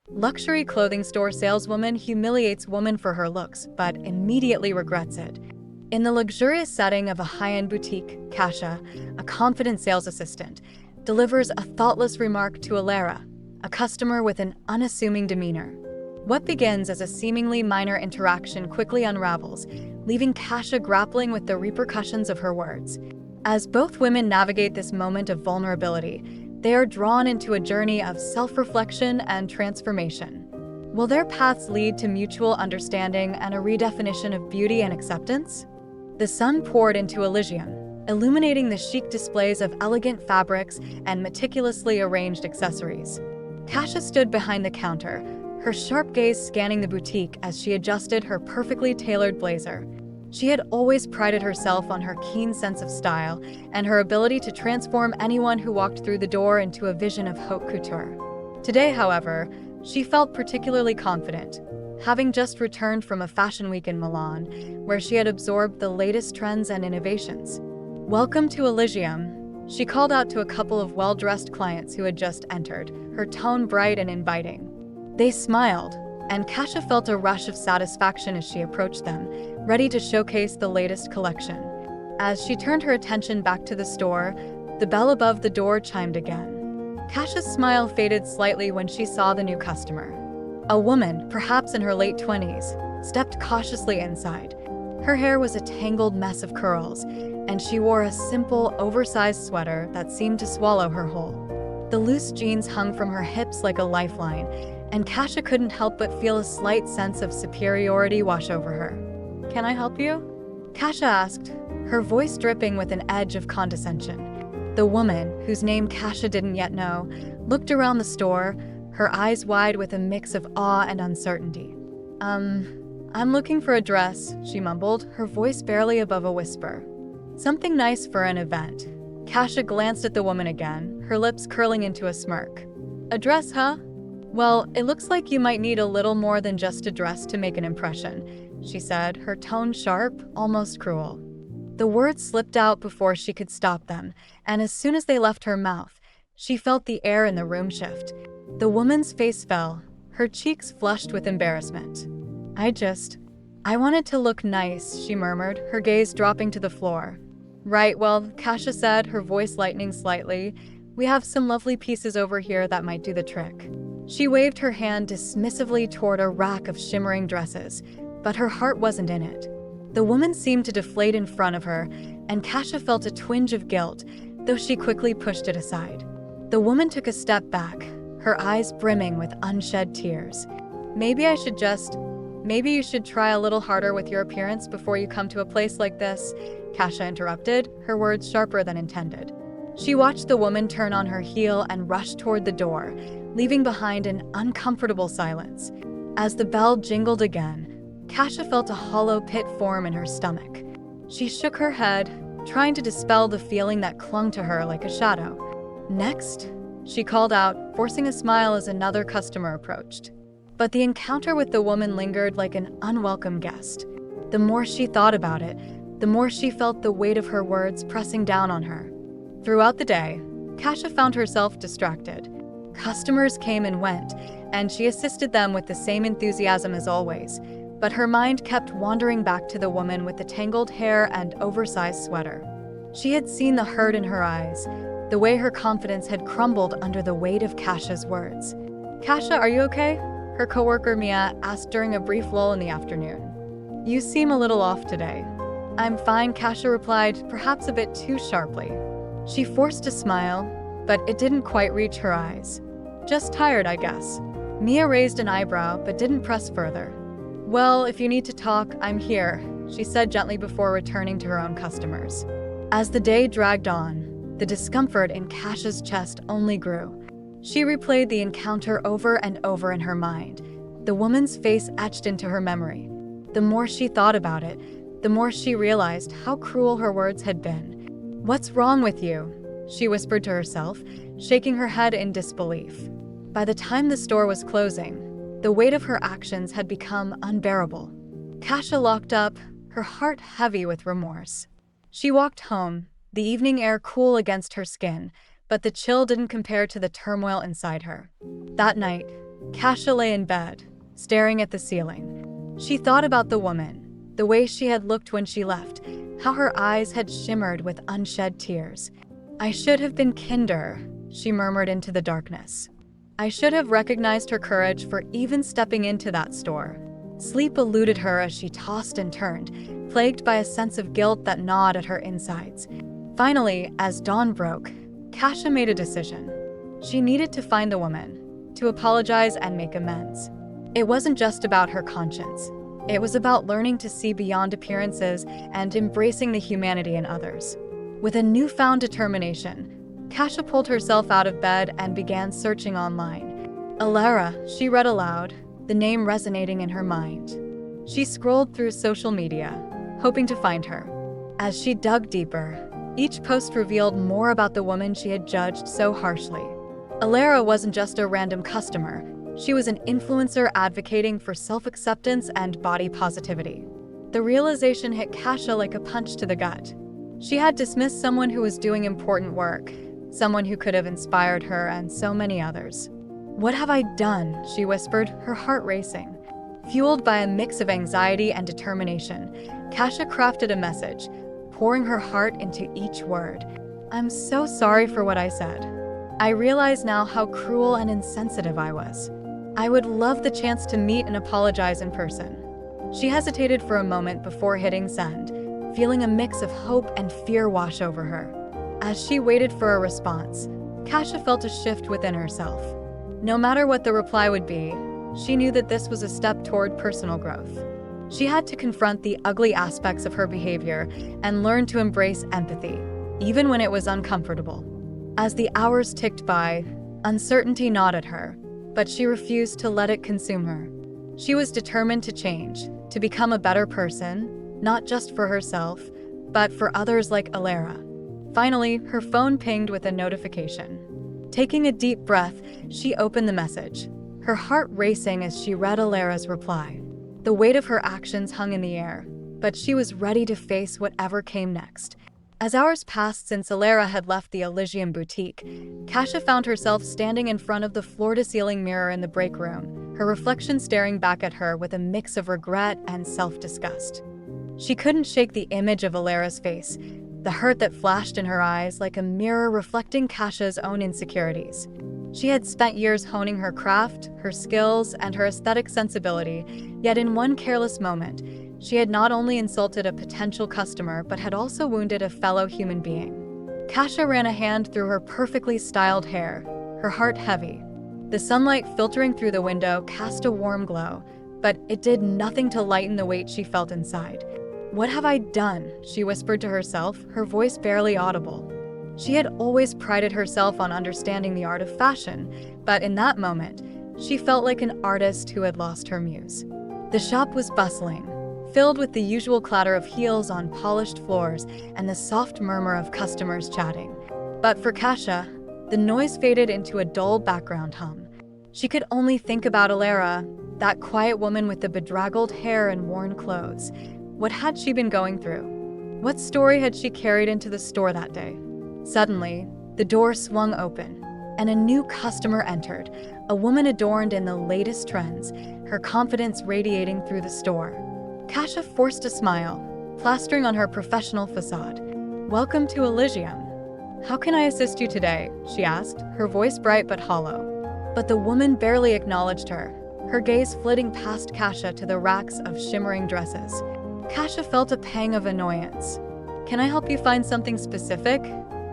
Luxury clothing store saleswoman humiliates woman for her looks, but immediately regrets it. In the luxurious setting of a high-end boutique, Cassia, a confident sales assistant, delivers a thoughtless remark to Elara, a customer with an unassuming demeanor. What begins as a seemingly minor interaction quickly unravels, leaving Cassia grappling with the repercussions of her words. As both women navigate this moment of vulnerability, they are drawn into a journey of self-reflection and transformation. Will their paths lead to mutual understanding and a redefinition of beauty and acceptance? The sun poured into Elysium, illuminating the chic displays of elegant fabrics and meticulously arranged accessories. Cassia stood behind the counter, her sharp gaze scanning the boutique as she adjusted her perfectly tailored blazer. She had always prided herself on her keen sense of style and her ability to transform anyone who walked through the door into a vision of haute couture. Today, however, she felt particularly confident, having just returned from a fashion week in Milan, where she had absorbed the latest trends and innovations. "Welcome to Elysium," she called out to a couple of well-dressed clients who had just entered, her tone bright and inviting. They smiled, and Cassia felt a rush of satisfaction as she approached them, ready to showcase the latest collection. As she turned her attention back to the store, the bell above the door chimed again. Cassia's smile faded slightly when she saw the new customer. A woman, perhaps in her late 20s, stepped cautiously inside. Her hair was a tangled mess of curls, and she wore a simple, oversized sweater that seemed to swallow her whole. The loose jeans hung from her hips like a lifeline, and Cassia couldn't help but feel a slight sense of superiority wash over her. "Can I help you?" Cassia asked, her voice dripping with an edge of condescension. The woman, whose name Cassia didn't yet know, looked around the store, her eyes wide with a mix of awe and uncertainty. I'm looking for a dress," she mumbled, her voice barely above a whisper. "Something nice for an event." Cassia glanced at the woman again, her lips curling into a smirk. "A dress, huh? Well, it looks like you might need a little more than just a dress to make an impression," she said, her tone sharp, almost cruel. The words slipped out before she could stop them, and as soon as they left her mouth, she felt the air in the room shift. The woman's face fell, her cheeks flushed with embarrassment. I wanted to look nice," she murmured, her gaze dropping to the floor. "Right, well," Cassia said, her voice lightening slightly, "we have some lovely pieces over here that might do the trick." She waved her hand dismissively toward a rack of shimmering dresses, but her heart wasn't in it. The woman seemed to deflate in front of her, and Cassia felt a twinge of guilt, though she quickly pushed it aside. The woman took a step back, her eyes brimming with unshed tears. Maybe you should try a little harder with your appearance before you come to a place like this," Cassia interrupted, her words sharper than intended. She watched the woman turn on her heel and rush toward the door, leaving behind an uncomfortable silence. As the bell jingled again, Cassia felt a hollow pit form in her stomach. She shook her head, trying to dispel the feeling that clung to her like a shadow. "Next," she called out, forcing a smile as another customer approached. But the encounter with the woman lingered like an unwelcome guest. The more she thought about it, the more she felt the weight of her words pressing down on her. Throughout the day, Cassia found herself distracted. Customers came and went, and she assisted them with the same enthusiasm as always, but her mind kept wandering back to the woman with the tangled hair and oversized sweater. She had seen the hurt in her eyes, the way her confidence had crumbled under the weight of Cassia's words. "Cassia, are you okay?" her coworker Mia asked during a brief lull in the afternoon. "You seem a little off today." "I'm fine," Cassia replied, perhaps a bit too sharply. She forced a smile, but it didn't quite reach her eyes. "Just tired, I guess." Mia raised an eyebrow, but didn't press further. "Well, if you need to talk, I'm here," she said gently before returning to her own customers. As the day dragged on, the discomfort in Cassia's chest only grew. She replayed the encounter over and over in her mind, the woman's face etched into her memory. The more she thought about it, the more she realized how cruel her words had been. "What's wrong with you?" she whispered to herself, shaking her head in disbelief. By the time the store was closing, the weight of her actions had become unbearable. Cassia locked up, her heart heavy with remorse. She walked home, the evening air cool against her skin, but the chill didn't compare to the turmoil inside her. That night, Cassia lay in bed, staring at the ceiling. She thought about the woman, the way she had looked when she left, how her eyes had shimmered with unshed tears. "I should have been kinder," she murmured into the darkness. "I should have recognized her courage for even stepping into that store." Sleep eluded her as she tossed and turned, plagued by a sense of guilt that gnawed at her insides. Finally, as dawn broke, Cassia made a decision. She needed to find the woman, to apologize and make amends. It wasn't just about her conscience. It was about learning to see beyond appearances and embracing the humanity in others. With a newfound determination, Cassia pulled herself out of bed and began searching online. Elara, she read aloud, the name resonating in her mind. She scrolled through social media, hoping to find her. As she dug deeper, each post revealed more about the woman she had judged so harshly. Elara wasn't just a random customer. She was an influencer advocating for self-acceptance and body positivity. The realization hit Cassia like a punch to the gut. She had dismissed someone who was doing important work, someone who could have inspired her and so many others. "What have I done?" she whispered, her heart racing. Fueled by a mix of anxiety and determination, Cassia crafted a message, pouring her heart into each word. "I'm so sorry for what I said. I realize now how cruel and insensitive I was. I would love the chance to meet and apologize in person." She hesitated for a moment before hitting send, feeling a mix of hope and fear wash over her. As she waited for a response, Cassia felt a shift within herself. No matter what the reply would be, she knew that this was a step toward personal growth. She had to confront the ugly aspects of her behavior and learn to embrace empathy, even when it was uncomfortable. As the hours ticked by, uncertainty gnawed at her, but she refused to let it consume her. She was determined to change, to become a better person, not just for herself, but for others like Elara. Finally, her phone pinged with a notification. Taking a deep breath, she opened the message, her heart racing as she read Elara's reply. The weight of her actions hung in the air, but she was ready to face whatever came next. As hours passed since Elara had left the Elysium boutique, Cassia found herself standing in front of the floor-to-ceiling mirror in the break room, her reflection staring back at her with a mix of regret and self-disgust. She couldn't shake the image of Elara's face, the hurt that flashed in her eyes like a mirror reflecting Cassia's own insecurities. She had spent years honing her craft, her skills, and her aesthetic sensibility, yet in one careless moment, she had not only insulted a potential customer but had also wounded a fellow human being. Cassia ran a hand through her perfectly styled hair, her heart heavy. The sunlight filtering through the window cast a warm glow, but it did nothing to lighten the weight she felt inside. "What have I done?" she whispered to herself, her voice barely audible. She had always prided herself on understanding the art of fashion, but in that moment, she felt like an artist who had lost her muse. The shop was bustling, filled with the usual clatter of heels on polished floors and the soft murmur of customers chatting. But for Cassia, the noise faded into a dull background hum. She could only think about Elara, that quiet woman with the bedraggled hair and worn clothes. What had she been going through? What story had she carried into the store that day? Suddenly, the door swung open, and a new customer entered, a woman adorned in the latest trends, her confidence radiating through the store. Cassia forced a smile, plastering on her professional facade. "Welcome to Elysium. How can I assist you today?" she asked, her voice bright but hollow. But the woman barely acknowledged her, her gaze flitting past Cassia to the racks of shimmering dresses. Cassia felt a pang of annoyance. "Can I help you find something specific?"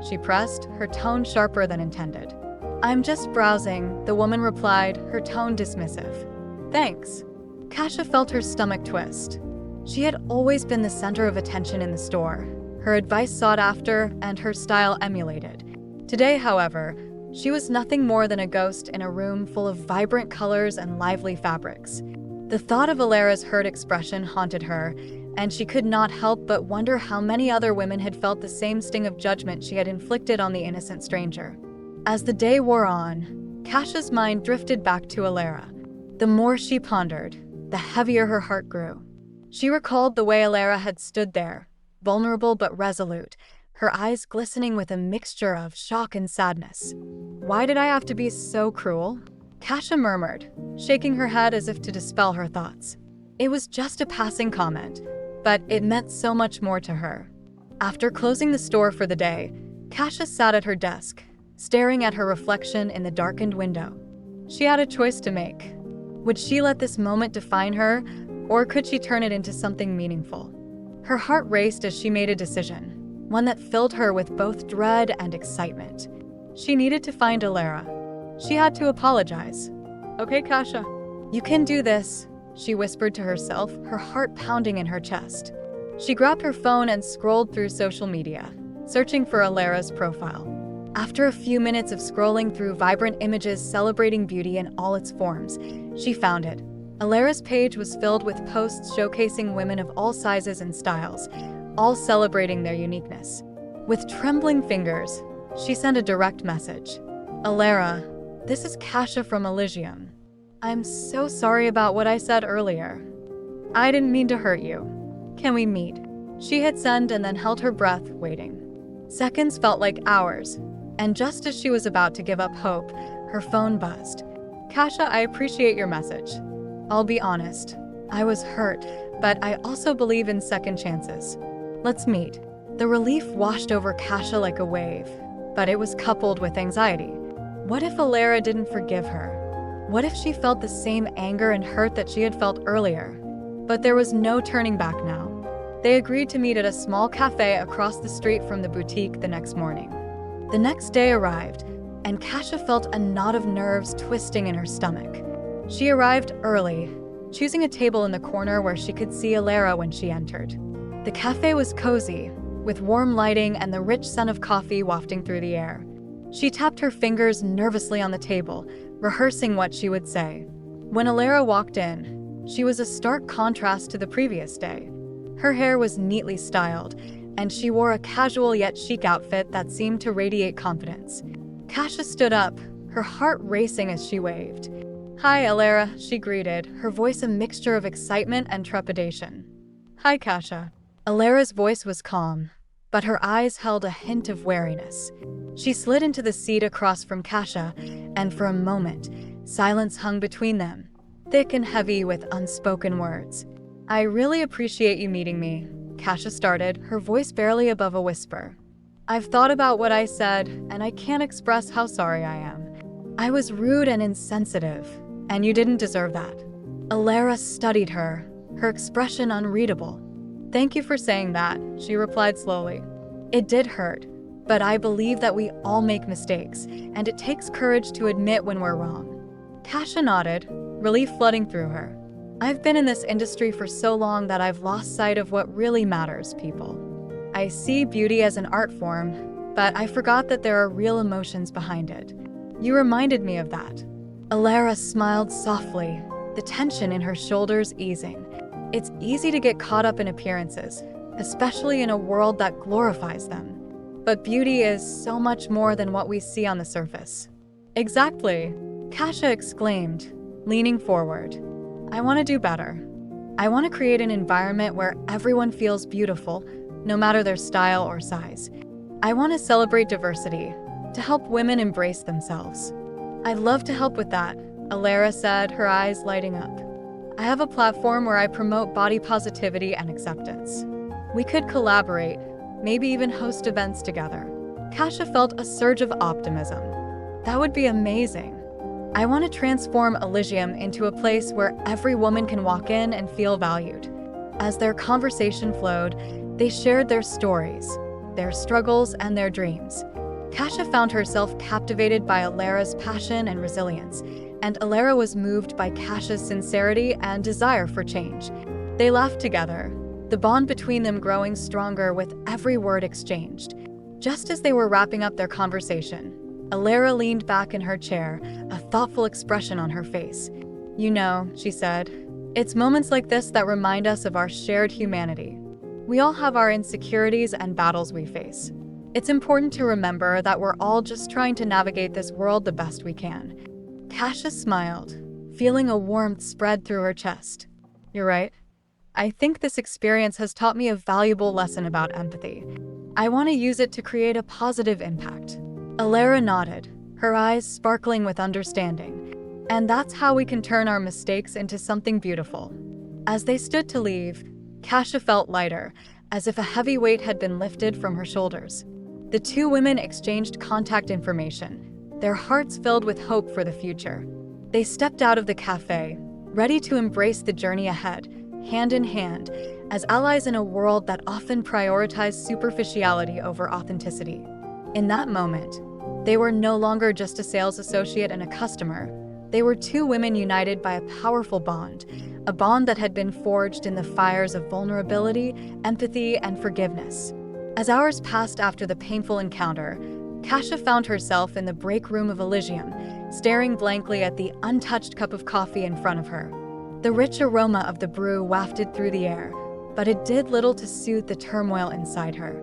she pressed, her tone sharper than intended. "I'm just browsing," the woman replied, her tone dismissive. "Thanks." Cassia felt her stomach twist. She had always been the center of attention in the store, her advice sought after and her style emulated. Today, however, she was nothing more than a ghost in a room full of vibrant colors and lively fabrics. The thought of Elara's hurt expression haunted her, and she could not help but wonder how many other women had felt the same sting of judgment she had inflicted on the innocent stranger. As the day wore on, Cassia's mind drifted back to Elara. The more she pondered, the heavier her heart grew. She recalled the way Elara had stood there, vulnerable but resolute, her eyes glistening with a mixture of shock and sadness. "Why did I have to be so cruel?" Cassia murmured, shaking her head as if to dispel her thoughts. It was just a passing comment, but it meant so much more to her. After closing the store for the day, Cassia sat at her desk, staring at her reflection in the darkened window. She had a choice to make. Would she let this moment define her, or could she turn it into something meaningful? Her heart raced as she made a decision, one that filled her with both dread and excitement. She needed to find Elara. She had to apologize. "Okay, Cassia, you can do this," she whispered to herself, her heart pounding in her chest. She grabbed her phone and scrolled through social media, searching for Elara's profile. After a few minutes of scrolling through vibrant images celebrating beauty in all its forms, she found it. Elara's page was filled with posts showcasing women of all sizes and styles, all celebrating their uniqueness. With trembling fingers, she sent a direct message. "Elara, this is Cassia from Elysium. I'm so sorry about what I said earlier. I didn't mean to hurt you. Can we meet?" She hit send and then held her breath, waiting. Seconds felt like hours, and just as she was about to give up hope, her phone buzzed. "Cassia, I appreciate your message. I'll be honest, I was hurt, but I also believe in second chances. Let's meet." The relief washed over Cassia like a wave, but it was coupled with anxiety. What if Elara didn't forgive her? What if she felt the same anger and hurt that she had felt earlier? But there was no turning back now. They agreed to meet at a small cafe across the street from the boutique the next morning. The next day arrived, and Cassia felt a knot of nerves twisting in her stomach. She arrived early, choosing a table in the corner where she could see Elara when she entered. The cafe was cozy, with warm lighting and the rich scent of coffee wafting through the air. She tapped her fingers nervously on the table, rehearsing what she would say. When Elara walked in, she was a stark contrast to the previous day. Her hair was neatly styled, and she wore a casual yet chic outfit that seemed to radiate confidence. Cassia stood up, her heart racing as she waved. "Hi, Elara," she greeted, her voice a mixture of excitement and trepidation. "Hi, Cassia." Elara's voice was calm, but her eyes held a hint of wariness. She slid into the seat across from Cassia, and for a moment, silence hung between them, thick and heavy with unspoken words. "I really appreciate you meeting me," Cassia started, her voice barely above a whisper. "I've thought about what I said, and I can't express how sorry I am. I was rude and insensitive, and you didn't deserve that." Elara studied her, her expression unreadable. "Thank you for saying that," she replied slowly. "It did hurt, but I believe that we all make mistakes, and it takes courage to admit when we're wrong." Cassia nodded, relief flooding through her. "I've been in this industry for so long that I've lost sight of what really matters, people. I see beauty as an art form, but I forgot that there are real emotions behind it. You reminded me of that." Elara smiled softly, the tension in her shoulders easing. It's easy to get caught up in appearances, especially in a world that glorifies them. But beauty is so much more than what we see on the surface. "Exactly," Cassia exclaimed, leaning forward. "I want to do better. I want to create an environment where everyone feels beautiful, no matter their style or size. I want to celebrate diversity, to help women embrace themselves." "I'd love to help with that," Elara said, her eyes lighting up. "I have a platform where I promote body positivity and acceptance. We could collaborate, maybe even host events together." Cassia felt a surge of optimism. "That would be amazing. I want to transform Elysium into a place where every woman can walk in and feel valued." As their conversation flowed, they shared their stories, their struggles, and their dreams. Cassia found herself captivated by Elara's passion and resilience, and Elara was moved by Cassia's sincerity and desire for change. They laughed together, the bond between them growing stronger with every word exchanged. Just as they were wrapping up their conversation, Elara leaned back in her chair, a thoughtful expression on her face. "You know," she said, "it's moments like this that remind us of our shared humanity. We all have our insecurities and battles we face. It's important to remember that we're all just trying to navigate this world the best we can." Cassia smiled, feeling a warmth spread through her chest. "You're right. I think this experience has taught me a valuable lesson about empathy. I want to use it to create a positive impact." Elara nodded, her eyes sparkling with understanding. And that's how we can turn our mistakes into something beautiful. As they stood to leave, Cassia felt lighter, as if a heavy weight had been lifted from her shoulders. The two women exchanged contact information, their hearts filled with hope for the future. They stepped out of the cafe, ready to embrace the journey ahead, hand in hand, as allies in a world that often prioritizes superficiality over authenticity. In that moment, they were no longer just a sales associate and a customer. They were two women united by a powerful bond, a bond that had been forged in the fires of vulnerability, empathy, and forgiveness. As hours passed after the painful encounter, Cassia found herself in the break room of Elysium, staring blankly at the untouched cup of coffee in front of her. The rich aroma of the brew wafted through the air, but it did little to soothe the turmoil inside her.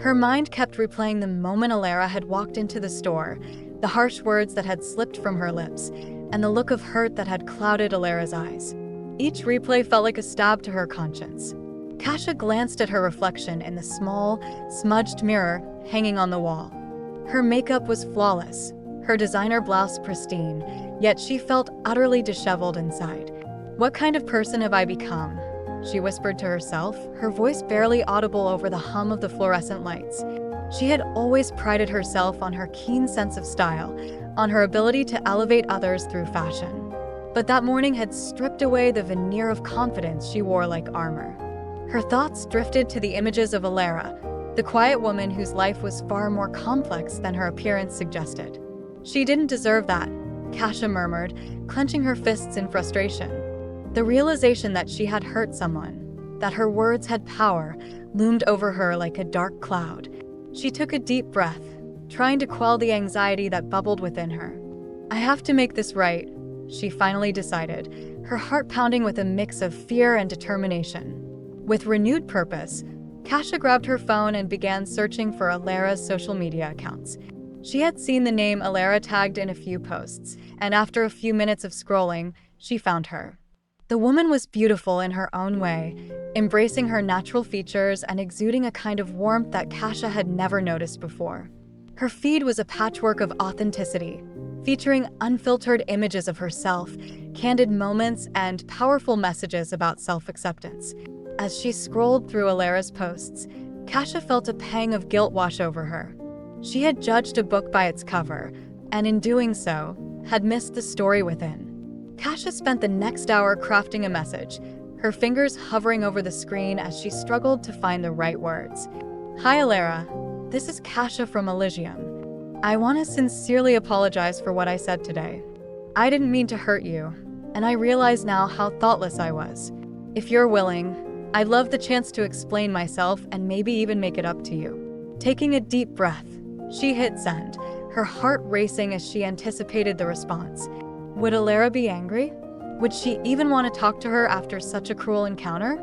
Her mind kept replaying the moment Elara had walked into the store, the harsh words that had slipped from her lips, and the look of hurt that had clouded Elara's eyes. Each replay felt like a stab to her conscience. Cassia glanced at her reflection in the small, smudged mirror hanging on the wall. Her makeup was flawless, her designer blouse pristine, yet she felt utterly disheveled inside. "What kind of person have I become?" she whispered to herself, her voice barely audible over the hum of the fluorescent lights. She had always prided herself on her keen sense of style, on her ability to elevate others through fashion. But that morning had stripped away the veneer of confidence she wore like armor. Her thoughts drifted to the images of Elara, the quiet woman whose life was far more complex than her appearance suggested. "She didn't deserve that," Cassia murmured, clenching her fists in frustration. The realization that she had hurt someone, that her words had power, loomed over her like a dark cloud. She took a deep breath, trying to quell the anxiety that bubbled within her. "I have to make this right," she finally decided, her heart pounding with a mix of fear and determination. With renewed purpose, Cassia grabbed her phone and began searching for Elara's social media accounts. She had seen the name Elara tagged in a few posts, and after a few minutes of scrolling, she found her. The woman was beautiful in her own way, embracing her natural features and exuding a kind of warmth that Cassia had never noticed before. Her feed was a patchwork of authenticity, featuring unfiltered images of herself, candid moments, and powerful messages about self-acceptance. As she scrolled through Elara's posts, Cassia felt a pang of guilt wash over her. She had judged a book by its cover, and in doing so, had missed the story within. Cassia spent the next hour crafting a message, her fingers hovering over the screen as she struggled to find the right words. "Hi Elara, this is Cassia from Elysium. I want to sincerely apologize for what I said today. I didn't mean to hurt you, and I realize now how thoughtless I was. If you're willing, I'd love the chance to explain myself and maybe even make it up to you." Taking a deep breath, she hit send, her heart racing as she anticipated the response. Would Elara be angry? Would she even want to talk to her after such a cruel encounter?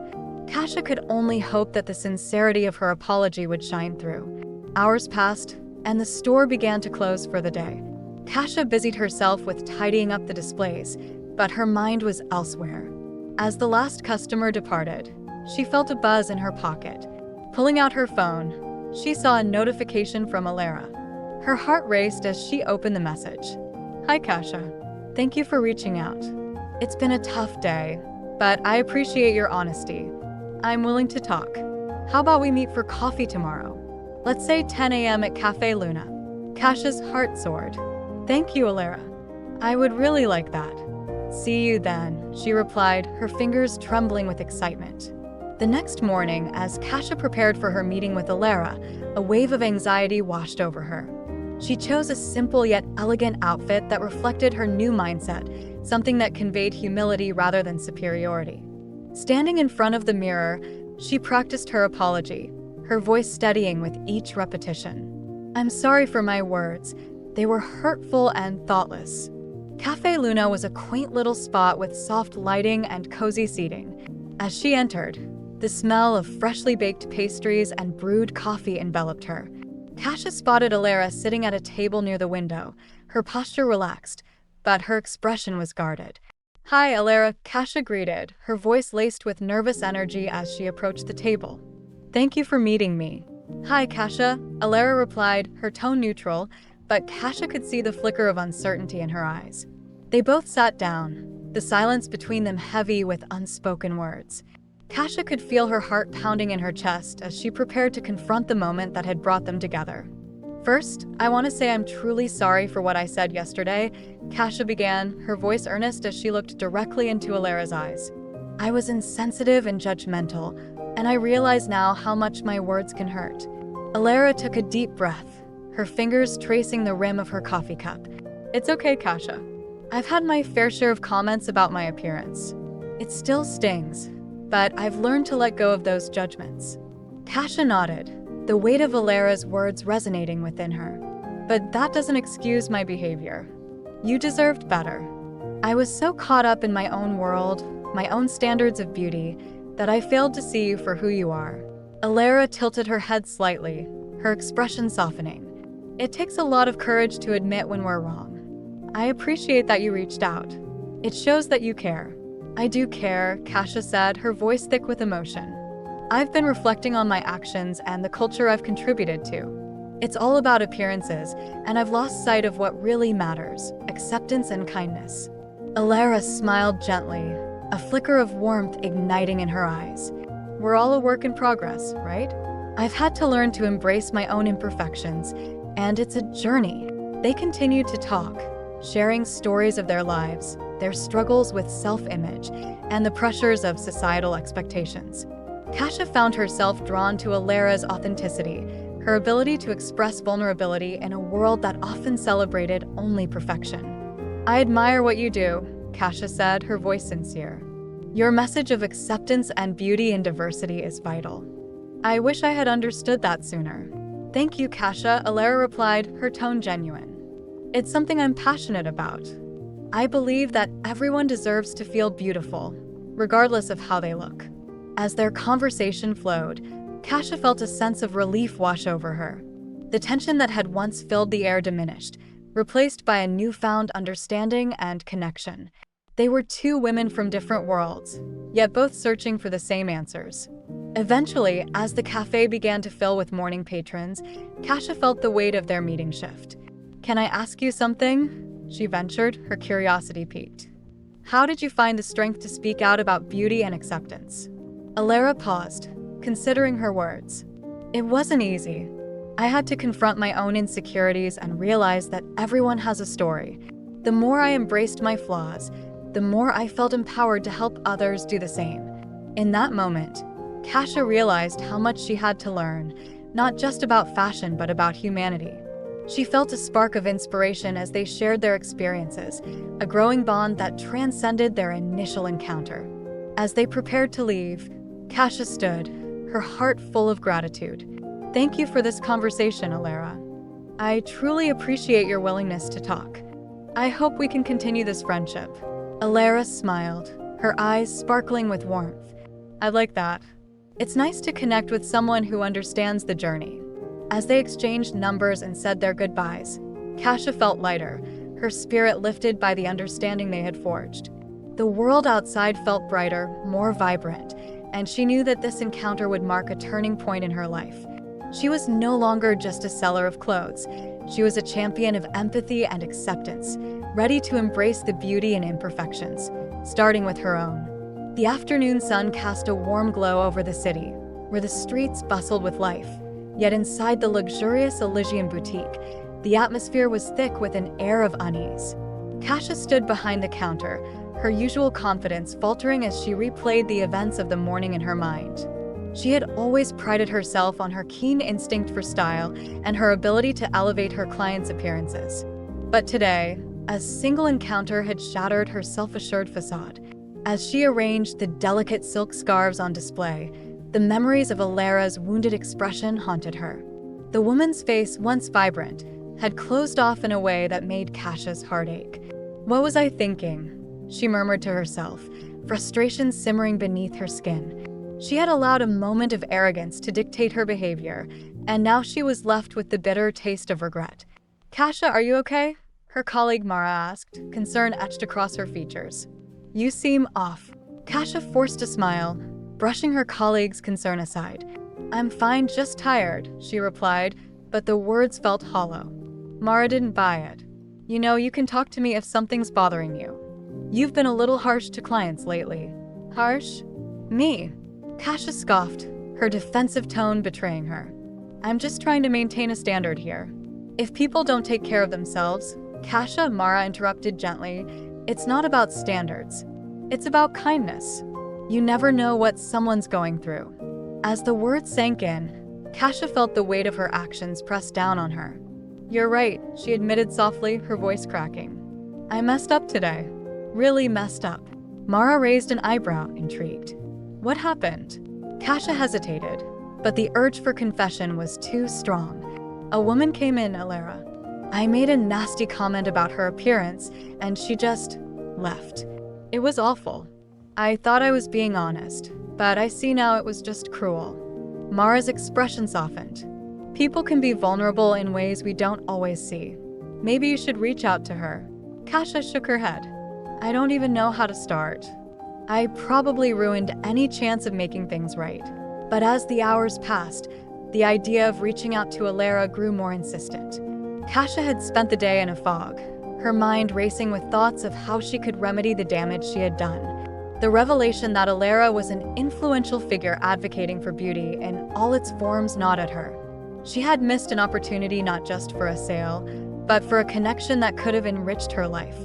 Cassia could only hope that the sincerity of her apology would shine through. Hours passed, and the store began to close for the day. Cassia busied herself with tidying up the displays, but her mind was elsewhere. As the last customer departed, she felt a buzz in her pocket. Pulling out her phone, she saw a notification from Elara. Her heart raced as she opened the message. "Hi Cassia. Thank you for reaching out. It's been a tough day, but I appreciate your honesty. I'm willing to talk. How about we meet for coffee tomorrow? Let's say 10 a.m. at Cafe Luna." Cassia's heart soared. "Thank you, Elara. I would really like that." "See you then," she replied, her fingers trembling with excitement. The next morning, as Cassia prepared for her meeting with Elara, a wave of anxiety washed over her. She chose a simple yet elegant outfit that reflected her new mindset, something that conveyed humility rather than superiority. Standing in front of the mirror, she practiced her apology, her voice steadying with each repetition. "I'm sorry for my words. They were hurtful and thoughtless." Cafe Luna was a quaint little spot with soft lighting and cozy seating. As she entered, the smell of freshly baked pastries and brewed coffee enveloped her. Cassia spotted Elara sitting at a table near the window, her posture relaxed, but her expression was guarded. "Hi, Elara," Cassia greeted, her voice laced with nervous energy as she approached the table. "Thank you for meeting me." "Hi, Cassia," Elara replied, her tone neutral, but Cassia could see the flicker of uncertainty in her eyes. They both sat down, the silence between them heavy with unspoken words. Cassia could feel her heart pounding in her chest as she prepared to confront the moment that had brought them together. "First, I want to say I'm truly sorry for what I said yesterday," Cassia began, her voice earnest as she looked directly into Elara's eyes. "I was insensitive and judgmental, and I realize now how much my words can hurt." Elara took a deep breath, her fingers tracing the rim of her coffee cup. "It's okay, Cassia. I've had my fair share of comments about my appearance. It still stings, but I've learned to let go of those judgments." Cassia nodded, the weight of Elara's words resonating within her. "But that doesn't excuse my behavior. You deserved better. I was so caught up in my own world, my own standards of beauty, that I failed to see you for who you are." Elara tilted her head slightly, her expression softening. "It takes a lot of courage to admit when we're wrong. I appreciate that you reached out. It shows that you care." "I do care," Cassia said, her voice thick with emotion. "I've been reflecting on my actions and the culture I've contributed to. It's all about appearances, and I've lost sight of what really matters: acceptance and kindness." Elara smiled gently, a flicker of warmth igniting in her eyes. "We're all a work in progress, right? I've had to learn to embrace my own imperfections, and it's a journey." They continued to talk, sharing stories of their lives, their struggles with self-image, and the pressures of societal expectations. Cassia found herself drawn to Elara's authenticity, her ability to express vulnerability in a world that often celebrated only perfection. "I admire what you do," Cassia said, her voice sincere. "Your message of acceptance and beauty and diversity is vital. I wish I had understood that sooner." "Thank you, Cassia," Elara replied, her tone genuine. "It's something I'm passionate about. I believe that everyone deserves to feel beautiful, regardless of how they look." As their conversation flowed, Cassia felt a sense of relief wash over her. The tension that had once filled the air diminished, replaced by a newfound understanding and connection. They were two women from different worlds, yet both searching for the same answers. Eventually, as the cafe began to fill with morning patrons, Cassia felt the weight of their meeting shift. "Can I ask you something?" she ventured, her curiosity piqued. "How did you find the strength to speak out about beauty and acceptance?" Elara paused, considering her words. "It wasn't easy. I had to confront my own insecurities and realize that everyone has a story. The more I embraced my flaws, the more I felt empowered to help others do the same." In that moment, Cassia realized how much she had to learn, not just about fashion but about humanity. She felt a spark of inspiration as they shared their experiences, a growing bond that transcended their initial encounter. As they prepared to leave, Cassia stood, her heart full of gratitude. "Thank you for this conversation, Elara. I truly appreciate your willingness to talk. I hope we can continue this friendship." Elara smiled, her eyes sparkling with warmth. "I like that. It's nice to connect with someone who understands the journey." As they exchanged numbers and said their goodbyes, Cassia felt lighter, her spirit lifted by the understanding they had forged. The world outside felt brighter, more vibrant, and she knew that this encounter would mark a turning point in her life. She was no longer just a seller of clothes. She was a champion of empathy and acceptance, ready to embrace the beauty and imperfections, starting with her own. The afternoon sun cast a warm glow over the city, where the streets bustled with life. Yet inside the luxurious Elysium boutique, the atmosphere was thick with an air of unease. Cassia stood behind the counter, her usual confidence faltering as she replayed the events of the morning in her mind. She had always prided herself on her keen instinct for style and her ability to elevate her clients' appearances. But today, a single encounter had shattered her self-assured facade. As she arranged the delicate silk scarves on display, the memories of Elara's wounded expression haunted her. The woman's face, once vibrant, had closed off in a way that made Cassia's heart ache. "What was I thinking?" she murmured to herself, frustration simmering beneath her skin. She had allowed a moment of arrogance to dictate her behavior, and now she was left with the bitter taste of regret. "Cassia, are you okay?" her colleague Mara asked, concern etched across her features. "You seem off." Cassia forced a smile, brushing her colleague's concern aside. "I'm fine, just tired," she replied, but the words felt hollow. Mara didn't buy it. You know, you can talk to me if something's bothering you. You've been a little harsh to clients lately. Harsh? Me? Cassia scoffed, her defensive tone betraying her. I'm just trying to maintain a standard here. If people don't take care of themselves, Cassia, Mara interrupted gently, it's not about standards. It's about kindness. You never know what someone's going through. As the words sank in, Cassia felt the weight of her actions press down on her. You're right, she admitted softly, her voice cracking. I messed up today. Really messed up. Mara raised an eyebrow, intrigued. What happened? Cassia hesitated, but the urge for confession was too strong. A woman came in, Elara. I made a nasty comment about her appearance, and she just left. It was awful. I thought I was being honest, but I see now it was just cruel. Mara's expression softened. People can be vulnerable in ways we don't always see. Maybe you should reach out to her. Cassia shook her head. I don't even know how to start. I probably ruined any chance of making things right. But as the hours passed, the idea of reaching out to Elara grew more insistent. Cassia had spent the day in a fog, her mind racing with thoughts of how she could remedy the damage she had done. The revelation that Elara was an influential figure advocating for beauty in all its forms gnawed at her. She had missed an opportunity not just for a sale, but for a connection that could have enriched her life.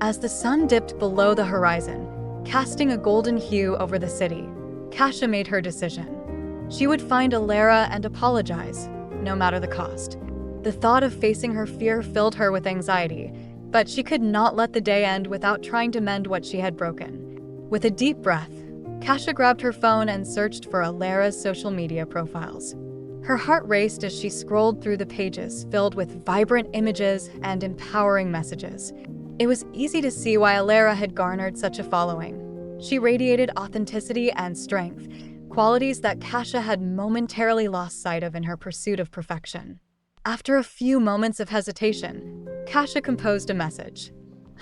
As the sun dipped below the horizon, casting a golden hue over the city, Cassia made her decision. She would find Elara and apologize, no matter the cost. The thought of facing her fear filled her with anxiety, but she could not let the day end without trying to mend what she had broken. With a deep breath, Cassia grabbed her phone and searched for Elara's social media profiles. Her heart raced as she scrolled through the pages filled with vibrant images and empowering messages. It was easy to see why Elara had garnered such a following. She radiated authenticity and strength, qualities that Cassia had momentarily lost sight of in her pursuit of perfection. After a few moments of hesitation, Cassia composed a message.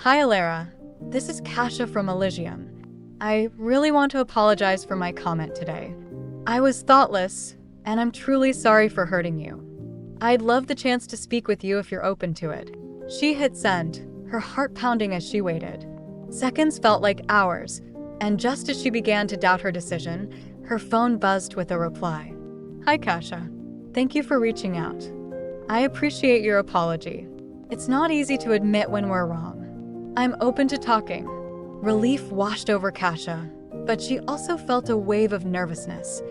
Hi Elara, this is Cassia from Elysium. I really want to apologize for my comment today. I was thoughtless, and I'm truly sorry for hurting you. I'd love the chance to speak with you if you're open to it. She hit send, her heart pounding as she waited. Seconds felt like hours, and just as she began to doubt her decision, her phone buzzed with a reply. Hi Cassia. Thank you for reaching out. I appreciate your apology. It's not easy to admit when we're wrong. I'm open to talking. Relief washed over Cassia, but she also felt a wave of nervousness.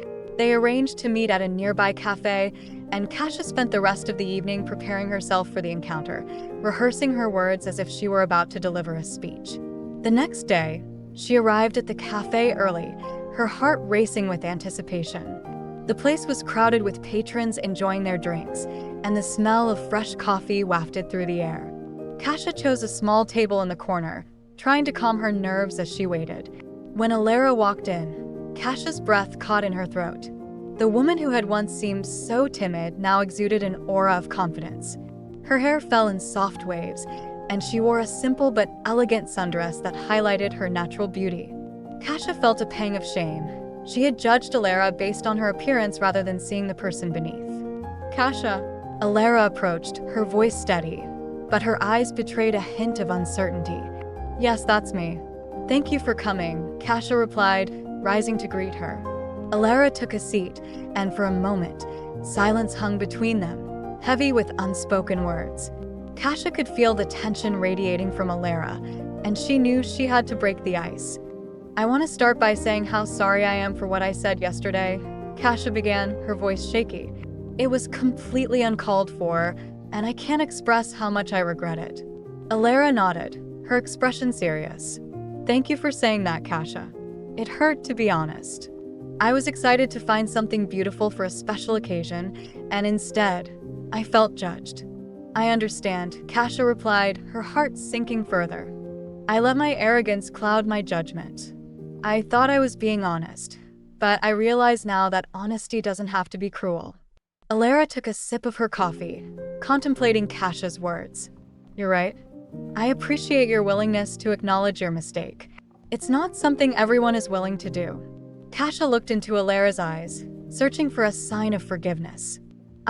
They arranged to meet at a nearby cafe, and Cassia spent the rest of the evening preparing herself for the encounter, rehearsing her words as if she were about to deliver a speech. The next day, she arrived at the cafe early, her heart racing with anticipation. The place was crowded with patrons enjoying their drinks, and the smell of fresh coffee wafted through the air. Cassia chose a small table in the corner, trying to calm her nerves as she waited. When Elara walked in, Cassia's breath caught in her throat. The woman who had once seemed so timid now exuded an aura of confidence. Her hair fell in soft waves, and she wore a simple but elegant sundress that highlighted her natural beauty. Cassia felt a pang of shame. She had judged Elara based on her appearance rather than seeing the person beneath. Cassia. Elara approached, her voice steady, but her eyes betrayed a hint of uncertainty. Yes, that's me. Thank you for coming, Cassia replied, rising to greet her. Elara took a seat, and for a moment, silence hung between them, heavy with unspoken words. Cassia could feel the tension radiating from Elara, and she knew she had to break the ice. I want to start by saying how sorry I am for what I said yesterday, Cassia began, her voice shaky. It was completely uncalled for, and I can't express how much I regret it. Elara nodded, her expression serious. Thank you for saying that, Cassia. It hurt, to be honest. I was excited to find something beautiful for a special occasion, and instead, I felt judged. I understand, Cassia replied, her heart sinking further. I let my arrogance cloud my judgment. I thought I was being honest, but I realize now that honesty doesn't have to be cruel. Elara took a sip of her coffee, contemplating Cassia's words. You're right. I appreciate your willingness to acknowledge your mistake. It's not something everyone is willing to do. Cassia looked into Elara's eyes, searching for a sign of forgiveness.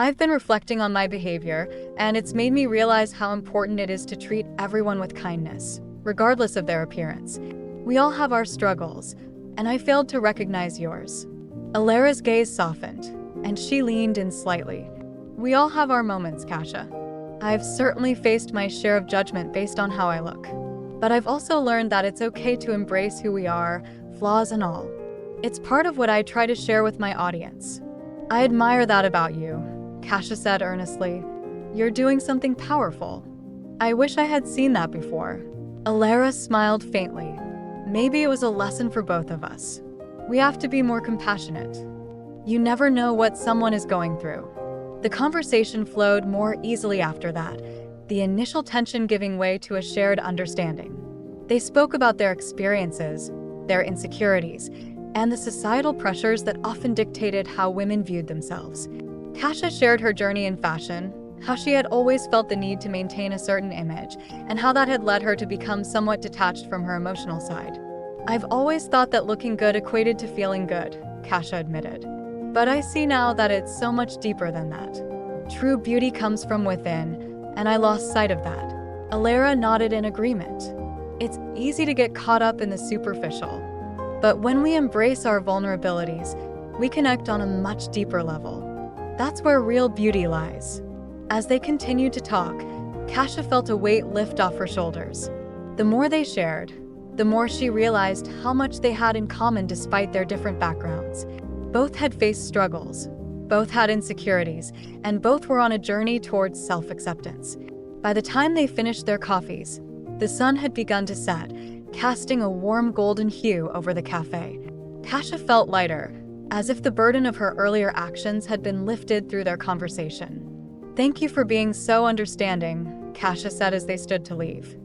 I've been reflecting on my behavior, and it's made me realize how important it is to treat everyone with kindness, regardless of their appearance. We all have our struggles, and I failed to recognize yours. Elara's gaze softened, and she leaned in slightly. We all have our moments, Cassia. I've certainly faced my share of judgment based on how I look. But I've also learned that it's okay to embrace who we are, flaws and all. It's part of what I try to share with my audience. I admire that about you, Cassia said earnestly. You're doing something powerful. I wish I had seen that before. Elara smiled faintly. Maybe it was a lesson for both of us. We have to be more compassionate. You never know what someone is going through. The conversation flowed more easily after that, the initial tension giving way to a shared understanding. They spoke about their experiences, their insecurities, and the societal pressures that often dictated how women viewed themselves. Cassia shared her journey in fashion, how she had always felt the need to maintain a certain image, and how that had led her to become somewhat detached from her emotional side. I've always thought that looking good equated to feeling good, Cassia admitted. But I see now that it's so much deeper than that. True beauty comes from within, and I lost sight of that. Elara nodded in agreement. It's easy to get caught up in the superficial. But when we embrace our vulnerabilities, we connect on a much deeper level. That's where real beauty lies. As they continued to talk, Cassia felt a weight lift off her shoulders. The more they shared, the more she realized how much they had in common despite their different backgrounds. Both had faced struggles, both had insecurities, and both were on a journey towards self-acceptance. By the time they finished their coffees, the sun had begun to set, casting a warm golden hue over the cafe. Cassia felt lighter, as if the burden of her earlier actions had been lifted through their conversation. Thank you for being so understanding, Cassia said as they stood to leave.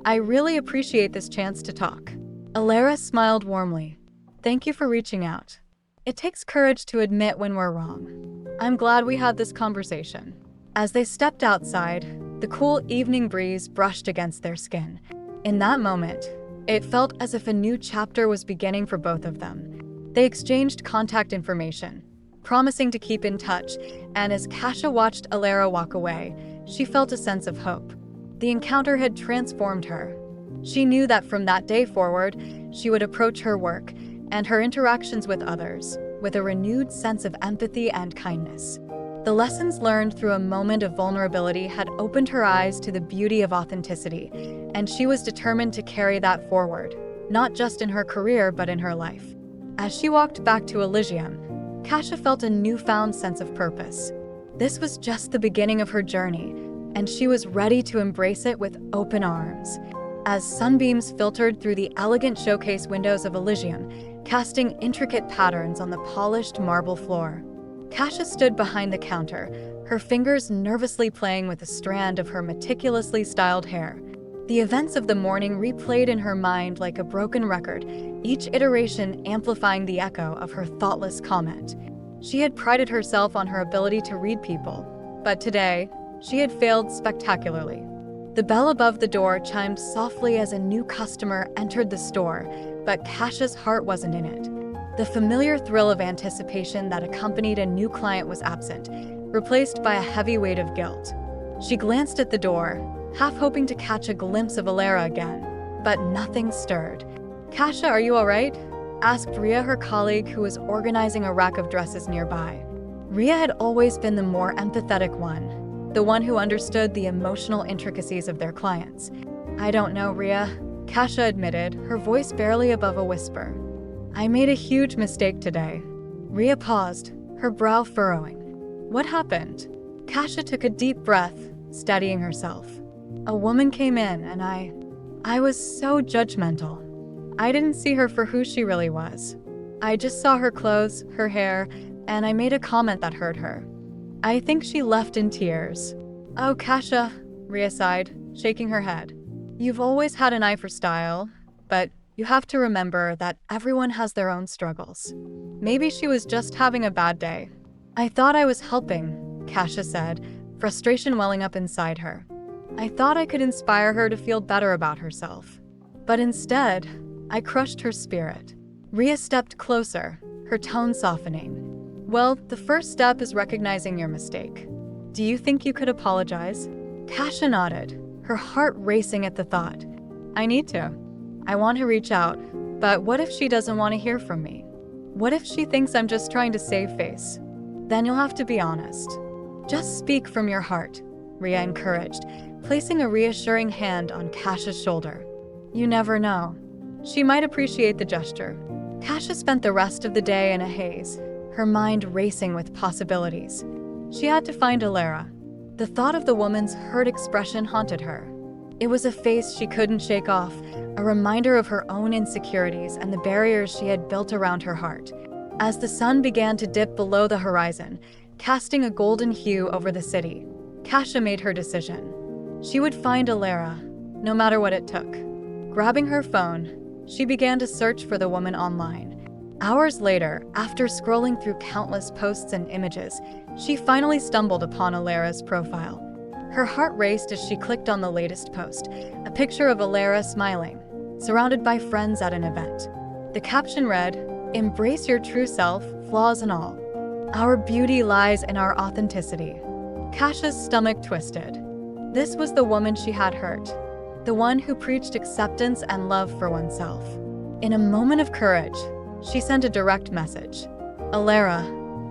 I really appreciate this chance to talk. Elara smiled warmly. Thank you for reaching out. It takes courage to admit when we're wrong. I'm glad we had this conversation. As they stepped outside, the cool evening breeze brushed against their skin. In that moment, it felt as if a new chapter was beginning for both of them. They exchanged contact information, promising to keep in touch, and as Cassia watched Elara walk away, she felt a sense of hope. The encounter had transformed her. She knew that from that day forward, she would approach her work and her interactions with others with a renewed sense of empathy and kindness. The lessons learned through a moment of vulnerability had opened her eyes to the beauty of authenticity, and she was determined to carry that forward, not just in her career but in her life. As she walked back to Elysium, Cassia felt a newfound sense of purpose. This was just the beginning of her journey, and she was ready to embrace it with open arms. As sunbeams filtered through the elegant showcase windows of Elysium, casting intricate patterns on the polished marble floor, Cassia stood behind the counter, her fingers nervously playing with a strand of her meticulously styled hair. The events of the morning replayed in her mind like a broken record, each iteration amplifying the echo of her thoughtless comment. She had prided herself on her ability to read people, but today, she had failed spectacularly. The bell above the door chimed softly as a new customer entered the store, but Cassia's heart wasn't in it. The familiar thrill of anticipation that accompanied a new client was absent, replaced by a heavy weight of guilt. She glanced at the door, half hoping to catch a glimpse of Elara again, but nothing stirred. Cassia, are you all right? Asked Ria, her colleague, who was organizing a rack of dresses nearby. Ria had always been the more empathetic one, the one who understood the emotional intricacies of their clients. I don't know, Ria, Cassia admitted, her voice barely above a whisper. I made a huge mistake today. Ria paused, her brow furrowing. What happened? Cassia took a deep breath, steadying herself. A woman came in and I was so judgmental. I didn't see her for who she really was. I just saw her clothes, her hair, and I made a comment that hurt her. I think she left in tears. Oh, Cassia, Ria sighed, shaking her head. You've always had an eye for style, but you have to remember that everyone has their own struggles. Maybe she was just having a bad day. I thought I was helping, Cassia said, frustration welling up inside her. I thought I could inspire her to feel better about herself. But instead, I crushed her spirit. Ria stepped closer, her tone softening. Well, the first step is recognizing your mistake. Do you think you could apologize? Cassia nodded, her heart racing at the thought. I need to. I want to reach out, but what if she doesn't want to hear from me? What if she thinks I'm just trying to save face? Then you'll have to be honest. Just speak from your heart, Ria encouraged, placing a reassuring hand on Cassia's shoulder. You never know. She might appreciate the gesture. Cassia spent the rest of the day in a haze, her mind racing with possibilities. She had to find Elara. The thought of the woman's hurt expression haunted her. It was a face she couldn't shake off, a reminder of her own insecurities and the barriers she had built around her heart. As the sun began to dip below the horizon, casting a golden hue over the city, Cassia made her decision. She would find Elara, no matter what it took. Grabbing her phone, she began to search for the woman online. Hours later, after scrolling through countless posts and images, she finally stumbled upon Elara's profile. Her heart raced as she clicked on the latest post, a picture of Elara smiling, surrounded by friends at an event. The caption read, "Embrace your true self, flaws and all. Our beauty lies in our authenticity." Cassia's stomach twisted. This was the woman she had hurt, the one who preached acceptance and love for oneself. In a moment of courage, she sent a direct message. "Elara,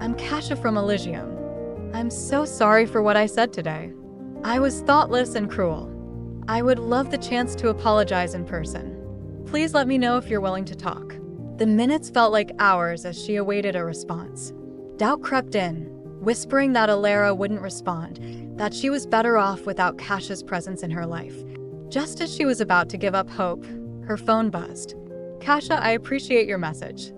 I'm Cassia from Elysium. I'm so sorry for what I said today. I was thoughtless and cruel. I would love the chance to apologize in person. Please let me know if you're willing to talk." The minutes felt like hours as she awaited a response. Doubt crept in, whispering that Elara wouldn't respond, that she was better off without Cassia's presence in her life. Just as she was about to give up hope, her phone buzzed. "Cassia, I appreciate your message.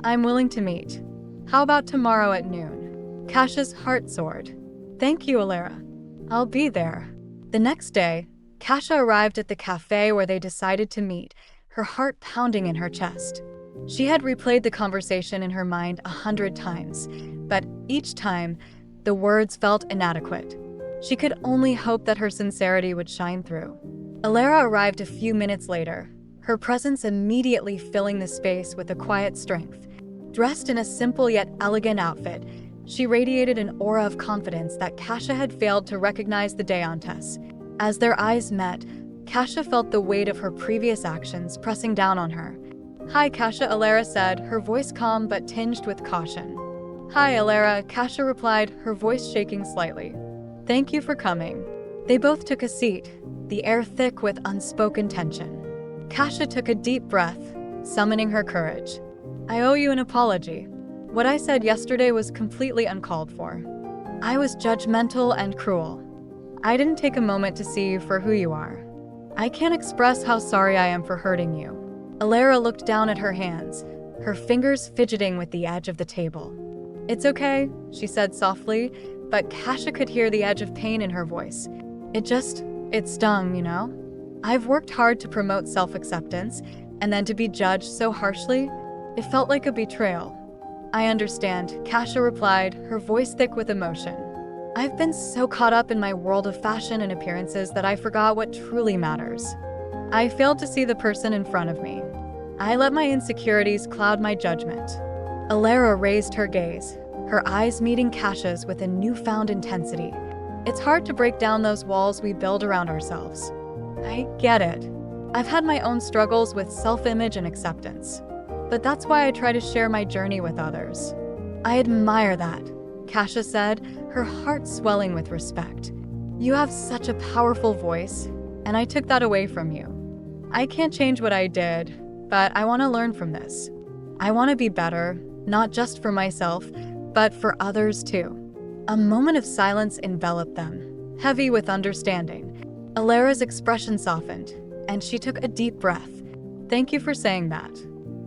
I'm willing to meet. How about tomorrow at noon?" Cassia's heart soared. "Thank you, Elara. I'll be there." The next day, Cassia arrived at the cafe where they decided to meet, her heart pounding in her chest. She had replayed the conversation in her mind 100 times, but each time, the words felt inadequate. She could only hope that her sincerity would shine through. Elara arrived a few minutes later, her presence immediately filling the space with a quiet strength. Dressed in a simple yet elegant outfit, she radiated an aura of confidence that Cassia had failed to recognize the day on test. As their eyes met, Cassia felt the weight of her previous actions pressing down on her. "Hi, Cassia," Elara said, her voice calm but tinged with caution. "Hi, Elara," Cassia replied, her voice shaking slightly. "Thank you for coming." They both took a seat, the air thick with unspoken tension. Cassia took a deep breath, summoning her courage. "I owe you an apology. What I said yesterday was completely uncalled for. I was judgmental and cruel. I didn't take a moment to see you for who you are. I can't express how sorry I am for hurting you." Elara looked down at her hands, her fingers fidgeting with the edge of the table. "It's okay," she said softly, but Cassia could hear the edge of pain in her voice. It stung, you know? I've worked hard to promote self-acceptance, and then to be judged so harshly, it felt like a betrayal." "I understand," Cassia replied, her voice thick with emotion. "I've been so caught up in my world of fashion and appearances that I forgot what truly matters. I failed to see the person in front of me. I let my insecurities cloud my judgment." Elara raised her gaze, her eyes meeting Cassia's with a newfound intensity. "It's hard to break down those walls we build around ourselves. I get it. I've had my own struggles with self-image and acceptance. But that's why I try to share my journey with others." "I admire that," Cassia said, her heart swelling with respect. "You have such a powerful voice, and I took that away from you. I can't change what I did, but I want to learn from this. I want to be better, not just for myself, but for others too." A moment of silence enveloped them, heavy with understanding. Elara's expression softened, and she took a deep breath. "Thank you for saying that.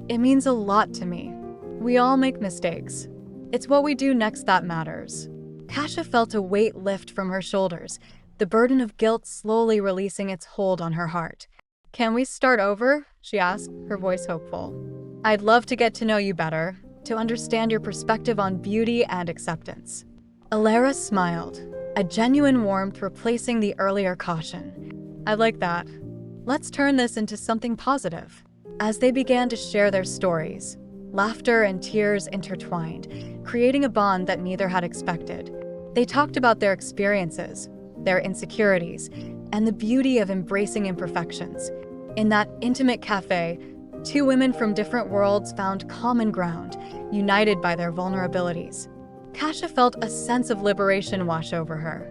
It means a lot to me. We all make mistakes. It's what we do next that matters." Cassia felt a weight lift from her shoulders, the burden of guilt slowly releasing its hold on her heart. "Can we start over?" she asked, her voice hopeful. "I'd love to get to know you better, to understand your perspective on beauty and acceptance." Elara smiled, a genuine warmth replacing the earlier caution. "I like that. Let's turn this into something positive." As they began to share their stories, Laughter and tears intertwined, creating a bond that neither had expected. They talked about their experiences, their insecurities, and the beauty of embracing imperfections. In that intimate cafe, two women from different worlds found common ground, united by their vulnerabilities. Cassia felt a sense of liberation wash over her.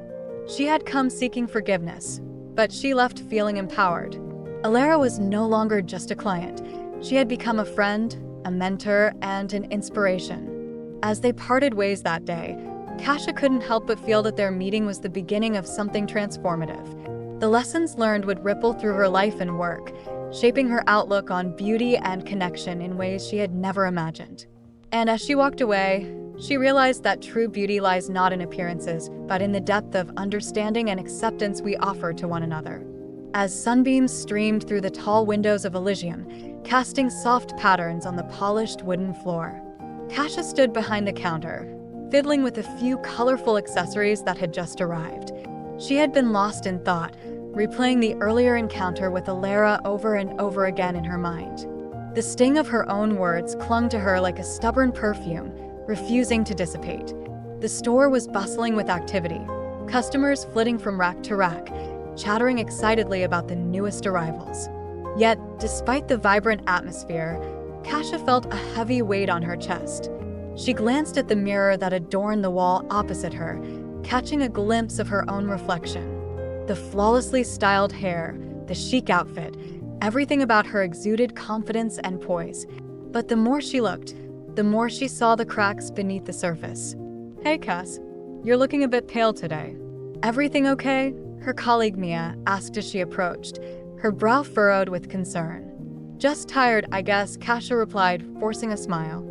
She had come seeking forgiveness, but she left feeling empowered. Elara was no longer just a client. She had become a friend, a mentor, and an inspiration. As they parted ways that day, Cassia couldn't help but feel that their meeting was the beginning of something transformative. The lessons learned would ripple through her life and work, shaping her outlook on beauty and connection in ways she had never imagined. And as she walked away, she realized that true beauty lies not in appearances, but in the depth of understanding and acceptance we offer to one another. As sunbeams streamed through the tall windows of Elysium, casting soft patterns on the polished wooden floor, Cassia stood behind the counter, fiddling with a few colorful accessories that had just arrived. She had been lost in thought, replaying the earlier encounter with Elara over and over again in her mind. The sting of her own words clung to her like a stubborn perfume, refusing to dissipate. The store was bustling with activity, customers flitting from rack to rack, chattering excitedly about the newest arrivals. Yet, despite the vibrant atmosphere, Cassia felt a heavy weight on her chest. She glanced at the mirror that adorned the wall opposite her, catching a glimpse of her own reflection. The flawlessly styled hair, the chic outfit, everything about her exuded confidence and poise. But the more she looked, the more she saw the cracks beneath the surface. "Hey, Cass, you're looking a bit pale today. Everything okay?" her colleague Mia asked as she approached, her brow furrowed with concern. "Just tired, I guess," Cassia replied, forcing a smile.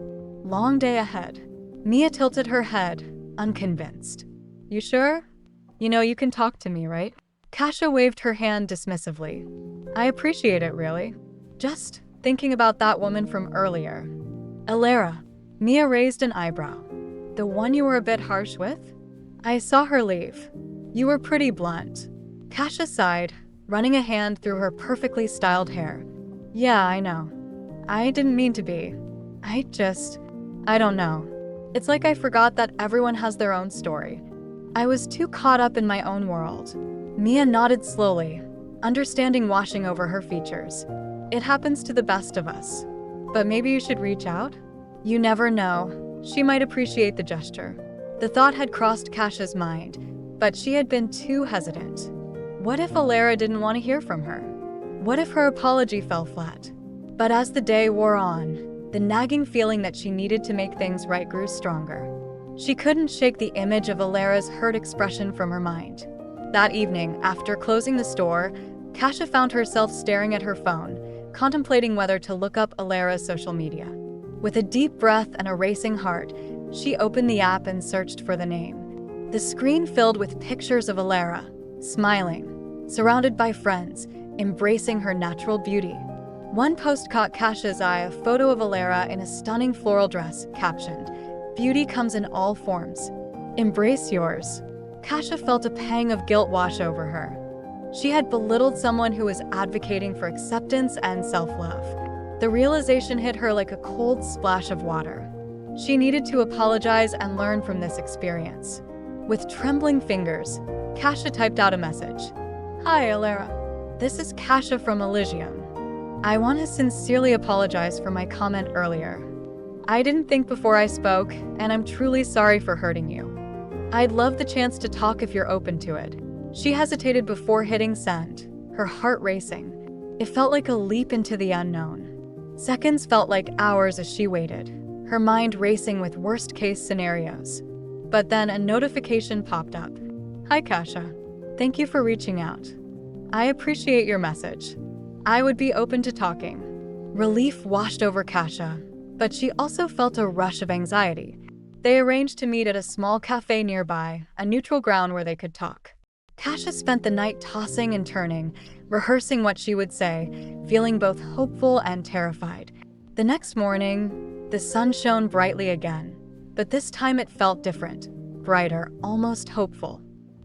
"Long day ahead." Mia tilted her head, unconvinced. "You sure? You can talk to me, right?" Cassia waved her hand dismissively. "I appreciate it, really. Just thinking about that woman from earlier." "Elara." Mia raised an eyebrow. "The one you were a bit harsh with?" "I saw her leave. You were pretty blunt." Cassia sighed, running a hand through her perfectly styled hair. "Yeah, I know. I didn't mean to be. I don't know. It's like I forgot that everyone has their own story. I was too caught up in my own world." Mia nodded slowly, understanding washing over her features. "It happens to the best of us. But maybe you should reach out? You never know. She might appreciate the gesture." The thought had crossed Cassia's mind, but she had been too hesitant. What if Elara didn't want to hear from her? What if her apology fell flat? But as the day wore on, the nagging feeling that she needed to make things right grew stronger. She couldn't shake the image of Elara's hurt expression from her mind. That evening, after closing the store, Cassia found herself staring at her phone, contemplating whether to look up Elara's social media. With a deep breath and a racing heart, she opened the app and searched for the name. The screen filled with pictures of Elara, smiling, surrounded by friends, embracing her natural beauty. One post caught Cassia's eye, a photo of Elara in a stunning floral dress, captioned, "Beauty comes in all forms. Embrace yours." Cassia felt a pang of guilt wash over her. She had belittled someone who was advocating for acceptance and self-love. The realization hit her like a cold splash of water. She needed to apologize and learn from this experience. With trembling fingers, Cassia typed out a message. "Hi, Elara. This is Cassia from Elysium. I want to sincerely apologize for my comment earlier. I didn't think before I spoke, and I'm truly sorry for hurting you. I'd love the chance to talk if you're open to it." She hesitated before hitting send, her heart racing. It felt like a leap into the unknown. Seconds felt like hours as she waited, her mind racing with worst-case scenarios. But then a notification popped up. "Hi, Cassia. Thank you for reaching out. I appreciate your message. I would be open to talking." Relief washed over Cassia, but she also felt a rush of anxiety. They arranged to meet at a small cafe nearby, a neutral ground where they could talk. Cassia spent the night tossing and turning, rehearsing what she would say, feeling both hopeful and terrified. The next morning, the sun shone brightly again, but this time it felt different, brighter, almost hopeful.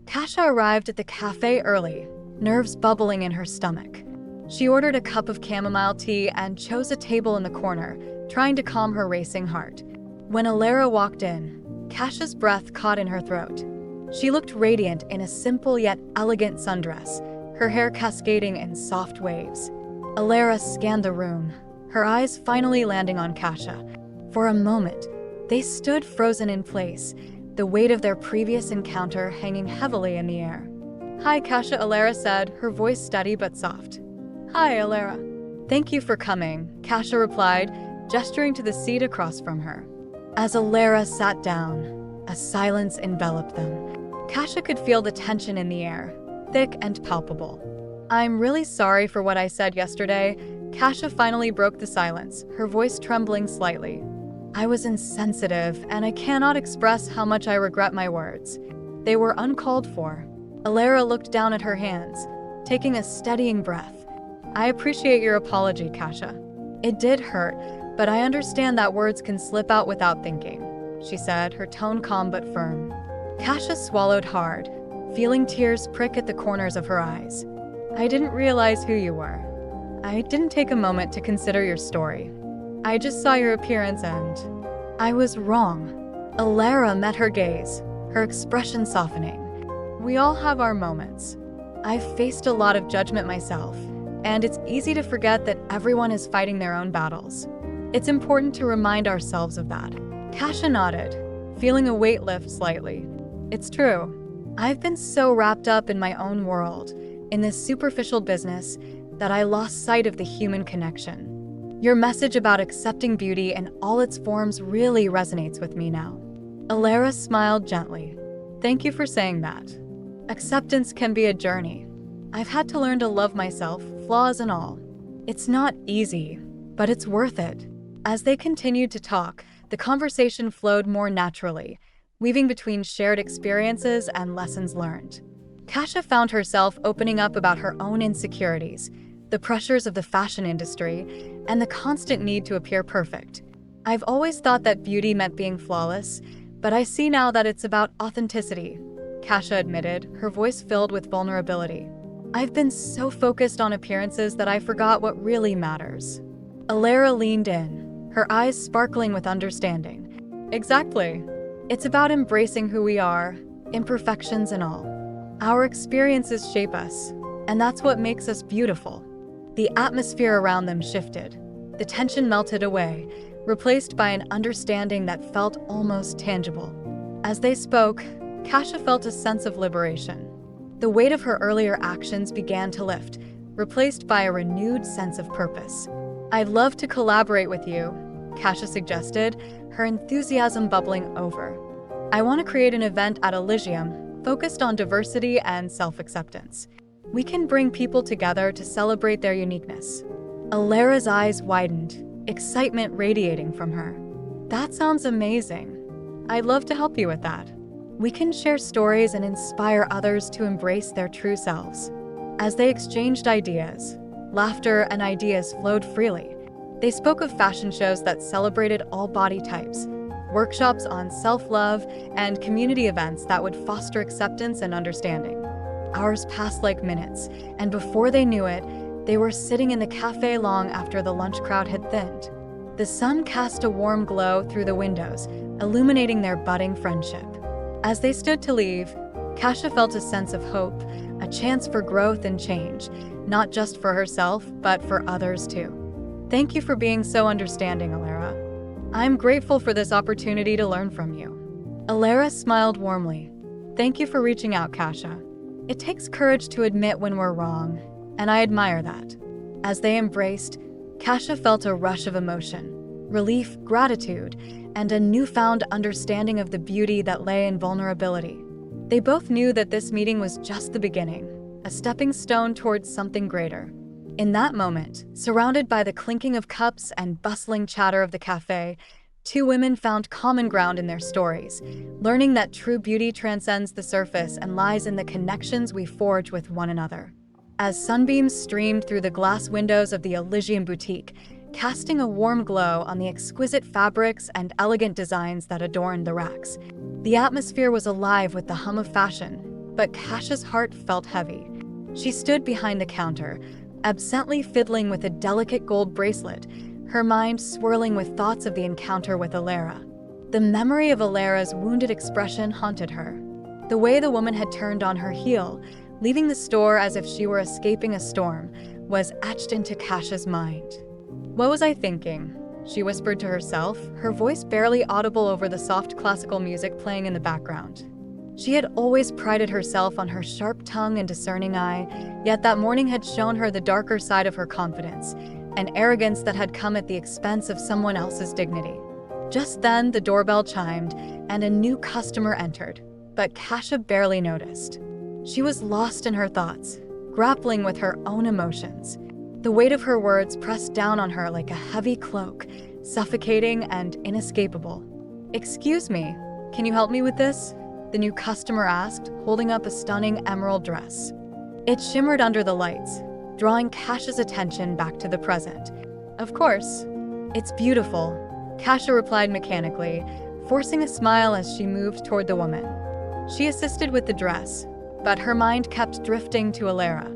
Cassia arrived at the cafe early, nerves bubbling in her stomach. She ordered a cup of chamomile tea and chose a table in the corner, trying to calm her racing heart. When Elara walked in, Cassia's breath caught in her throat. She looked radiant in a simple yet elegant sundress, her hair cascading in soft waves. Elara scanned the room, her eyes finally landing on Cassia. For a moment, they stood frozen in place, the weight of their previous encounter hanging heavily in the air. "Hi, Cassia," Elara said, her voice steady but soft. "Hi, Elara." "Thank you for coming," Cassia replied, gesturing to the seat across from her. As Elara sat down, a silence enveloped them. Cassia could feel the tension in the air, thick and palpable. "I'm really sorry for what I said yesterday." Cassia finally broke the silence, her voice trembling slightly. "I was insensitive, and I cannot express how much I regret my words. They were uncalled for." Elara looked down at her hands, taking a steadying breath. "I appreciate your apology, Cassia. It did hurt, but I understand that words can slip out without thinking," she said, her tone calm but firm. Cassia swallowed hard, feeling tears prick at the corners of her eyes. "I didn't realize who you were. I didn't take a moment to consider your story. I just saw your appearance and I was wrong." Elara met her gaze, her expression softening. "We all have our moments. I've faced a lot of judgment myself, and it's easy to forget that everyone is fighting their own battles. It's important to remind ourselves of that." Cassia nodded, feeling a weight lift slightly. "It's true. I've been so wrapped up in my own world, in this superficial business, that I lost sight of the human connection. Your message about accepting beauty in all its forms really resonates with me now." Elara smiled gently. "Thank you for saying that. Acceptance can be a journey. I've had to learn to love myself, flaws and all. It's not easy, but it's worth it." As they continued to talk, the conversation flowed more naturally, weaving between shared experiences and lessons learned. Cassia found herself opening up about her own insecurities, the pressures of the fashion industry, and the constant need to appear perfect. "I've always thought that beauty meant being flawless, but I see now that it's about authenticity," Cassia admitted, her voice filled with vulnerability. "I've been so focused on appearances that I forgot what really matters." Elara leaned in, her eyes sparkling with understanding. "Exactly. It's about embracing who we are, imperfections and all. Our experiences shape us, and that's what makes us beautiful." The atmosphere around them shifted. The tension melted away, replaced by an understanding that felt almost tangible. As they spoke, Cassia felt a sense of liberation. The weight of her earlier actions began to lift, replaced by a renewed sense of purpose. "I'd love to collaborate with you," Cassia suggested, her enthusiasm bubbling over. "I want to create an event at Elysium focused on diversity and self-acceptance. We can bring people together to celebrate their uniqueness." Elara's eyes widened, excitement radiating from her. "That sounds amazing. I'd love to help you with that. We can share stories and inspire others to embrace their true selves." As they exchanged ideas, laughter and ideas flowed freely. They spoke of fashion shows that celebrated all body types, workshops on self-love, and community events that would foster acceptance and understanding. Hours passed like minutes, and before they knew it, they were sitting in the cafe long after the lunch crowd had thinned. The sun cast a warm glow through the windows, illuminating their budding friendship. As they stood to leave, Cassia felt a sense of hope, a chance for growth and change, not just for herself, but for others too. "Thank you for being so understanding, Elara. I'm grateful for this opportunity to learn from you." Elara smiled warmly. "Thank you for reaching out, Cassia. It takes courage to admit when we're wrong, and I admire that." As they embraced, Cassia felt a rush of emotion, relief, gratitude, and a newfound understanding of the beauty that lay in vulnerability. They both knew that this meeting was just the beginning, a stepping stone towards something greater. In that moment, surrounded by the clinking of cups and bustling chatter of the cafe, two women found common ground in their stories, learning that true beauty transcends the surface and lies in the connections we forge with one another. As sunbeams streamed through the glass windows of the Elysium boutique, casting a warm glow on the exquisite fabrics and elegant designs that adorned the racks, the atmosphere was alive with the hum of fashion, but Cassia's heart felt heavy. She stood behind the counter, absently fiddling with a delicate gold bracelet, her mind swirling with thoughts of the encounter with Elara. The memory of Elara's wounded expression haunted her. The way the woman had turned on her heel, leaving the store as if she were escaping a storm, was etched into Cassia's mind. "What was I thinking?" she whispered to herself, her voice barely audible over the soft classical music playing in the background. She had always prided herself on her sharp tongue and discerning eye, yet that morning had shown her the darker side of her confidence, an arrogance that had come at the expense of someone else's dignity. Just then, the doorbell chimed, and a new customer entered, but Cassia barely noticed. She was lost in her thoughts, grappling with her own emotions. The weight of her words pressed down on her like a heavy cloak, suffocating and inescapable. "Excuse me, can you help me with this?" the new customer asked, holding up a stunning emerald dress. It shimmered under the lights, drawing Cassia's attention back to the present. "Of course. It's beautiful," Cassia replied mechanically, forcing a smile as she moved toward the woman. She assisted with the dress, but her mind kept drifting to Elara.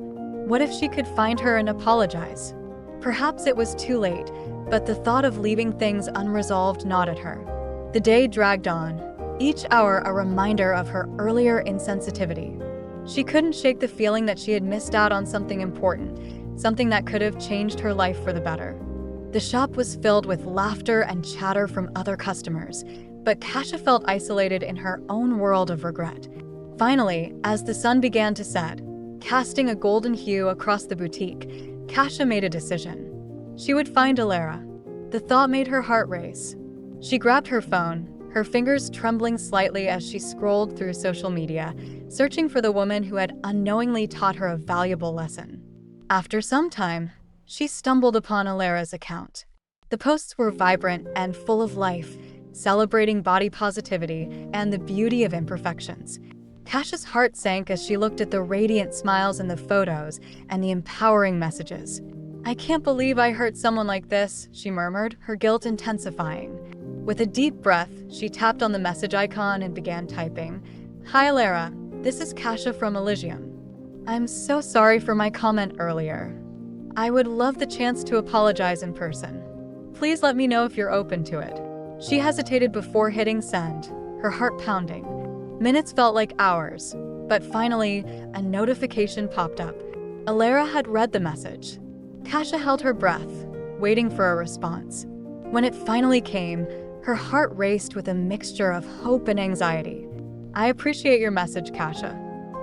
What if she could find her and apologize? Perhaps it was too late, but the thought of leaving things unresolved gnawed at her. The day dragged on, each hour a reminder of her earlier insensitivity. She couldn't shake the feeling that she had missed out on something important, something that could have changed her life for the better. The shop was filled with laughter and chatter from other customers, but Cassia felt isolated in her own world of regret. Finally, as the sun began to set, casting a golden hue across the boutique, Cassia made a decision. She would find Elara. The thought made her heart race. She grabbed her phone, her fingers trembling slightly as she scrolled through social media, searching for the woman who had unknowingly taught her a valuable lesson. After some time, she stumbled upon Elara's account. The posts were vibrant and full of life, celebrating body positivity and the beauty of imperfections. Cassia's heart sank as she looked at the radiant smiles in the photos and the empowering messages. "I can't believe I hurt someone like this," she murmured, her guilt intensifying. With a deep breath, she tapped on the message icon and began typing. "Hi Elara, this is Cassia from Elysium. I'm so sorry for my comment earlier. I would love the chance to apologize in person. Please let me know if you're open to it." She hesitated before hitting send, her heart pounding. Minutes felt like hours, but finally, a notification popped up. Elara had read the message. Cassia held her breath, waiting for a response. When it finally came, her heart raced with a mixture of hope and anxiety. "I appreciate your message, Cassia.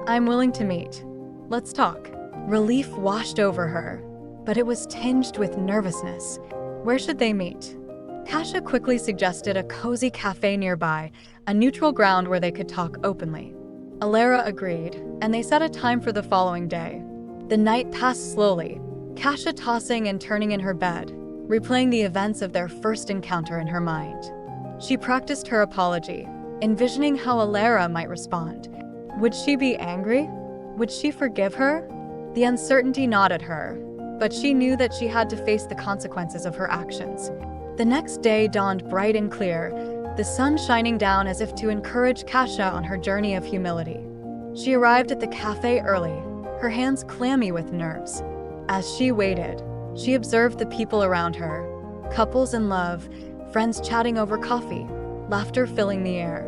I'm willing to meet. Let's talk." Relief washed over her, but it was tinged with nervousness. Where should they meet? Cassia quickly suggested a cozy cafe nearby, a neutral ground where they could talk openly. Elara agreed, and they set a time for the following day. The night passed slowly, Cassia tossing and turning in her bed, replaying the events of their first encounter in her mind. She practiced her apology, envisioning how Elara might respond. Would she be angry? Would she forgive her? The uncertainty gnawed at her, but she knew that she had to face the consequences of her actions. The next day dawned bright and clear, the sun shining down as if to encourage Cassia on her journey of humility. She arrived at the cafe early, her hands clammy with nerves. As she waited, she observed the people around her, couples in love, friends chatting over coffee, laughter filling the air.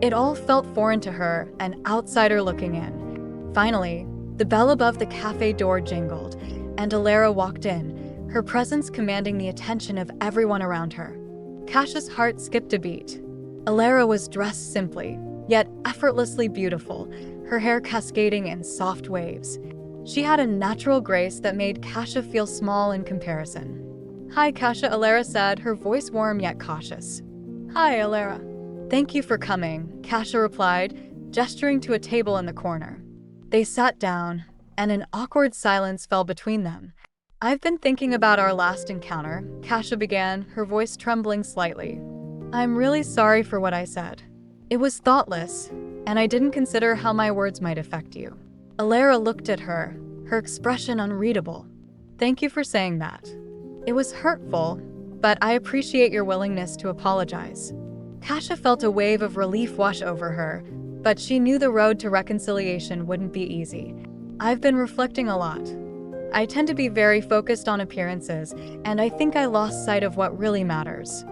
It all felt foreign to her, an outsider looking in. Finally, the bell above the cafe door jingled, and Elara walked in, her presence commanding the attention of everyone around her. Cassia's heart skipped a beat. Elara was dressed simply, yet effortlessly beautiful, her hair cascading in soft waves. She had a natural grace that made Cassia feel small in comparison. "Hi, Cassia," Elara said, her voice warm yet cautious. "Hi, Elara." "Thank you for coming," Cassia replied, gesturing to a table in the corner. They sat down, and an awkward silence fell between them. "I've been thinking about our last encounter," Cassia began, her voice trembling slightly. "I'm really sorry for what I said. It was thoughtless, and I didn't consider how my words might affect you." Elara looked at her, her expression unreadable. "Thank you for saying that. It was hurtful, but I appreciate your willingness to apologize." Cassia felt a wave of relief wash over her, but she knew the road to reconciliation wouldn't be easy. "I've been reflecting a lot. I tend to be very focused on appearances, and I think I lost sight of what really matters.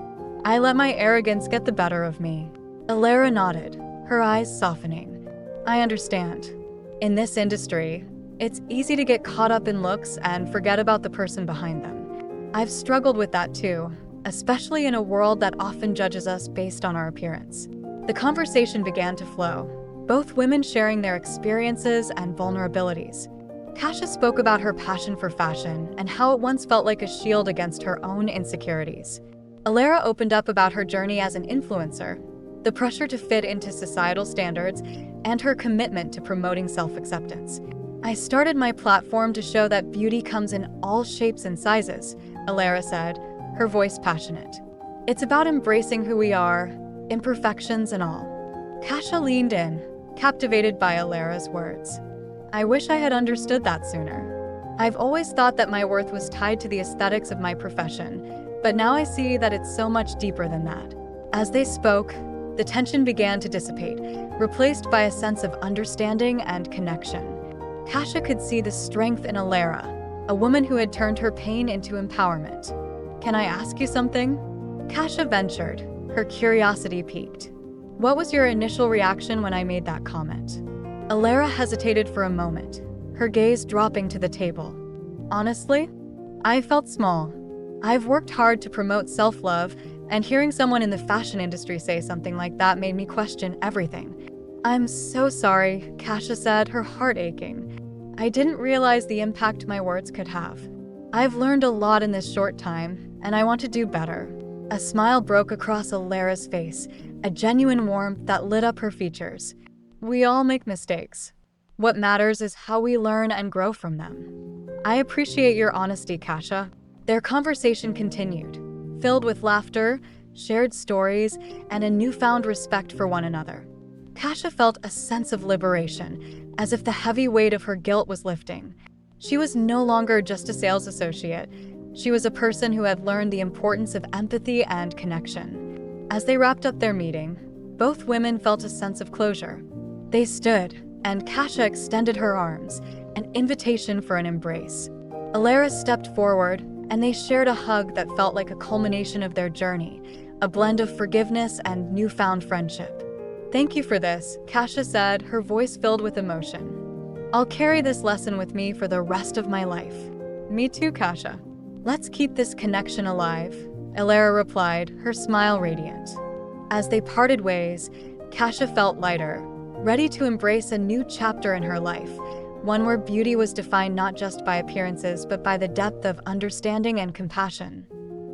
I let my arrogance get the better of me." Elara nodded, her eyes softening. "I understand. In this industry, it's easy to get caught up in looks and forget about the person behind them. I've struggled with that too, especially in a world that often judges us based on our appearance." The conversation began to flow, both women sharing their experiences and vulnerabilities. Cassia spoke about her passion for fashion and how it once felt like a shield against her own insecurities. Elara opened up about her journey as an influencer, the pressure to fit into societal standards, and her commitment to promoting self-acceptance. "I started my platform to show that beauty comes in all shapes and sizes," Elara said, her voice passionate. "It's about embracing who we are, imperfections and all." Cassia leaned in, captivated by Elara's words. "I wish I had understood that sooner. I've always thought that my worth was tied to the aesthetics of my profession, but now I see that it's so much deeper than that." As they spoke, the tension began to dissipate, replaced by a sense of understanding and connection. Cassia could see the strength in Elara, a woman who had turned her pain into empowerment. "Can I ask you something?" Cassia ventured, her curiosity piqued. "What was your initial reaction when I made that comment?" Elara hesitated for a moment, her gaze dropping to the table. "Honestly, I felt small. I've worked hard to promote self-love, and hearing someone in the fashion industry say something like that made me question everything." "I'm so sorry," Cassia said, her heart aching. "I didn't realize the impact my words could have. I've learned a lot in this short time, and I want to do better." A smile broke across Elara's face, a genuine warmth that lit up her features. "We all make mistakes. What matters is how we learn and grow from them." "I appreciate your honesty, Cassia." Their conversation continued, filled with laughter, shared stories, and a newfound respect for one another. Cassia felt a sense of liberation, as if the heavy weight of her guilt was lifting. She was no longer just a sales associate. She was a person who had learned the importance of empathy and connection. As they wrapped up their meeting, both women felt a sense of closure. They stood, and Cassia extended her arms, an invitation for an embrace. Elara stepped forward, and they shared a hug that felt like a culmination of their journey, a blend of forgiveness and newfound friendship. "Thank you for this," Cassia said, her voice filled with emotion. "I'll carry this lesson with me for the rest of my life." "Me too, Cassia. Let's keep this connection alive," Elara replied, her smile radiant. As they parted ways, Cassia felt lighter, ready to embrace a new chapter in her life, one where beauty was defined not just by appearances but by the depth of understanding and compassion.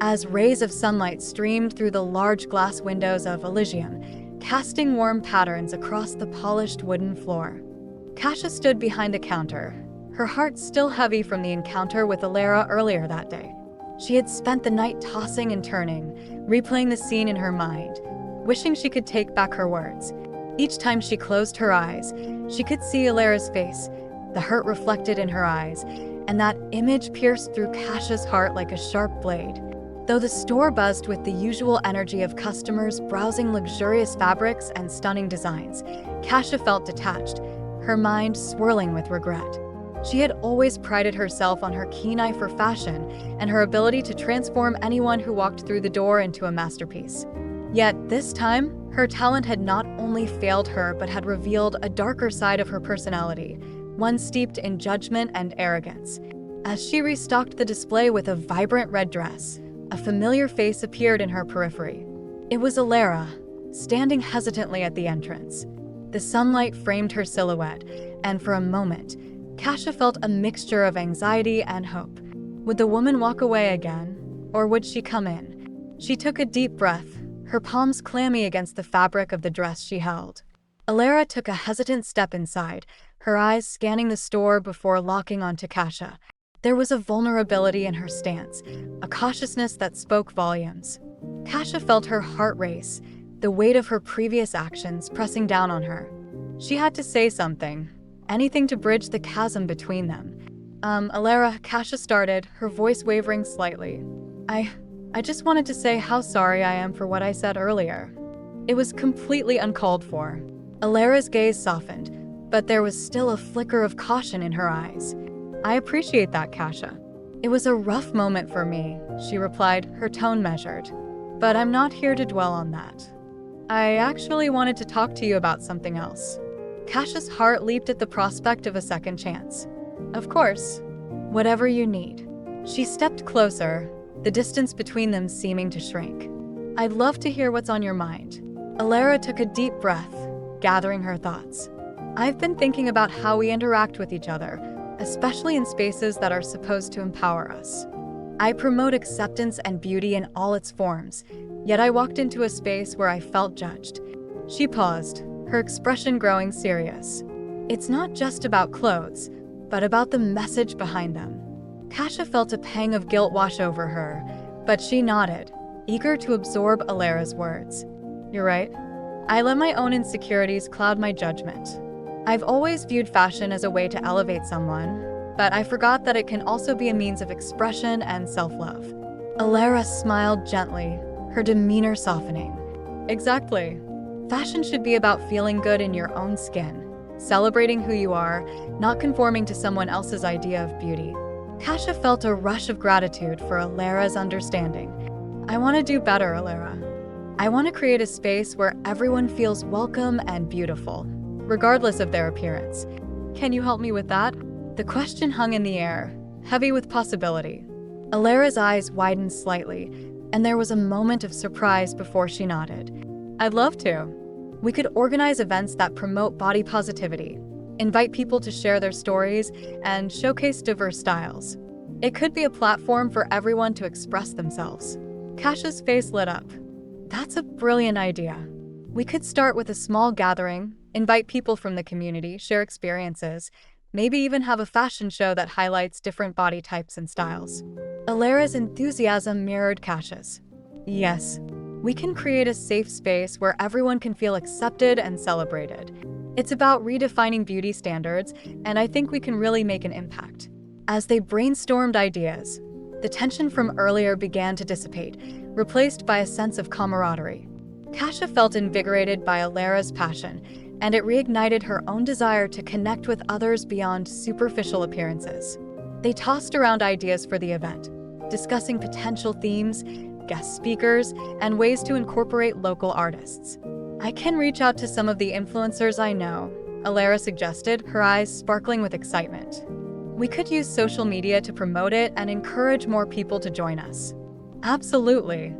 As rays of sunlight streamed through the large glass windows of Elysium, casting warm patterns across the polished wooden floor, Cassia stood behind the counter, her heart still heavy from the encounter with Elara earlier that day. She had spent the night tossing and turning, replaying the scene in her mind, wishing she could take back her words. Each time she closed her eyes, she could see Elara's face, the hurt reflected in her eyes, and that image pierced through Cassia's heart like a sharp blade. Though the store buzzed with the usual energy of customers browsing luxurious fabrics and stunning designs, Cassia felt detached, her mind swirling with regret. She had always prided herself on her keen eye for fashion and her ability to transform anyone who walked through the door into a masterpiece. Yet this time, her talent had not only failed her but had revealed a darker side of her personality, one steeped in judgment and arrogance. As she restocked the display with a vibrant red dress, a familiar face appeared in her periphery. It was Elara, standing hesitantly at the entrance. The sunlight framed her silhouette, and for a moment, Cassia felt a mixture of anxiety and hope. Would the woman walk away again, or would she come in? She took a deep breath, her palms clammy against the fabric of the dress she held. Elara took a hesitant step inside, her eyes scanning the store before locking onto Cassia. There was a vulnerability in her stance, a cautiousness that spoke volumes. Cassia felt her heart race, the weight of her previous actions pressing down on her. She had to say something, anything to bridge the chasm between them. Elara, Cassia started, her voice wavering slightly. I just wanted to say how sorry I am for what I said earlier. It was completely uncalled for." Elara's gaze softened, but there was still a flicker of caution in her eyes. I appreciate that, Cassia. It was a rough moment for me, she replied, her tone measured. But I'm not here to dwell on that. I actually wanted to talk to you about something else. Cassia's heart leaped at the prospect of a second chance. Of course. Whatever you need. She stepped closer, the distance between them seeming to shrink. I'd love to hear what's on your mind. Elara took a deep breath, gathering her thoughts. I've been thinking about how we interact with each other, especially in spaces that are supposed to empower us. I promote acceptance and beauty in all its forms, yet I walked into a space where I felt judged. She paused, her expression growing serious. It's not just about clothes, but about the message behind them. Cassia felt a pang of guilt wash over her, but she nodded, eager to absorb Elara's words. You're right. I let my own insecurities cloud my judgment. I've always viewed fashion as a way to elevate someone, but I forgot that it can also be a means of expression and self-love. Elara smiled gently, her demeanor softening. Exactly. Fashion should be about feeling good in your own skin, celebrating who you are, not conforming to someone else's idea of beauty. Cassia felt a rush of gratitude for Elara's understanding. I want to do better, Elara. I want to create a space where everyone feels welcome and beautiful, regardless of their appearance. Can you help me with that? The question hung in the air, heavy with possibility. Elara's eyes widened slightly, and there was a moment of surprise before she nodded. I'd love to. We could organize events that promote body positivity, invite people to share their stories, and showcase diverse styles. It could be a platform for everyone to express themselves. Cassia's face lit up. That's a brilliant idea. We could start with a small gathering, invite people from the community, share experiences, maybe even have a fashion show that highlights different body types and styles. Elara's enthusiasm mirrored Cassia's. Yes, we can create a safe space where everyone can feel accepted and celebrated. It's about redefining beauty standards, and I think we can really make an impact. As they brainstormed ideas, the tension from earlier began to dissipate, replaced by a sense of camaraderie. Cassia felt invigorated by Elara's passion, and it reignited her own desire to connect with others beyond superficial appearances. They tossed around ideas for the event, discussing potential themes, guest speakers, and ways to incorporate local artists. I can reach out to some of the influencers I know, Elara suggested, her eyes sparkling with excitement. We could use social media to promote it and encourage more people to join us. Absolutely.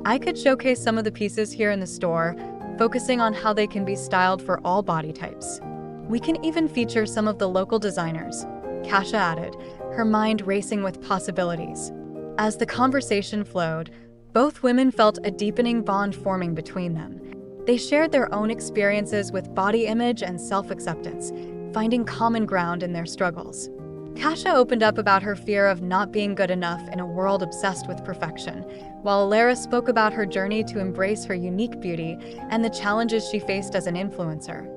I could showcase some of the pieces here in the store, focusing on how they can be styled for all body types. We can even feature some of the local designers, Cassia added, her mind racing with possibilities. As the conversation flowed, both women felt a deepening bond forming between them. They shared their own experiences with body image and self-acceptance, finding common ground in their struggles. Cassia opened up about her fear of not being good enough in a world obsessed with perfection, while Elara spoke about her journey to embrace her unique beauty and the challenges she faced as an influencer.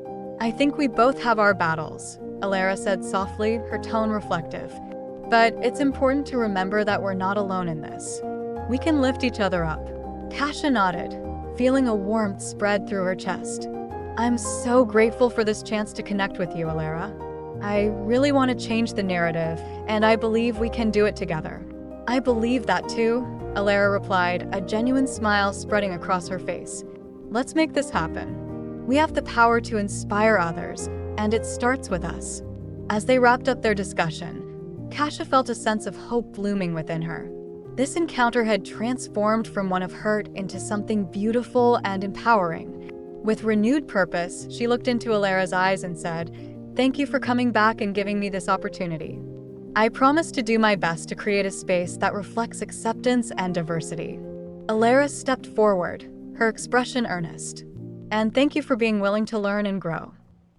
I think we both have our battles, Elara said softly, her tone reflective. But it's important to remember that we're not alone in this. We can lift each other up. Cassia nodded, feeling a warmth spread through her chest. I'm so grateful for this chance to connect with you, Elara. I really want to change the narrative, and I believe we can do it together. I believe that too, Elara replied, a genuine smile spreading across her face. Let's make this happen. We have the power to inspire others, and it starts with us. As they wrapped up their discussion, Cassia felt a sense of hope blooming within her. This encounter had transformed from one of hurt into something beautiful and empowering. With renewed purpose, she looked into Elara's eyes and said, "Thank you for coming back and giving me this opportunity. I promise to do my best to create a space that reflects acceptance and diversity." Elara stepped forward, her expression earnest. "And thank you for being willing to learn and grow.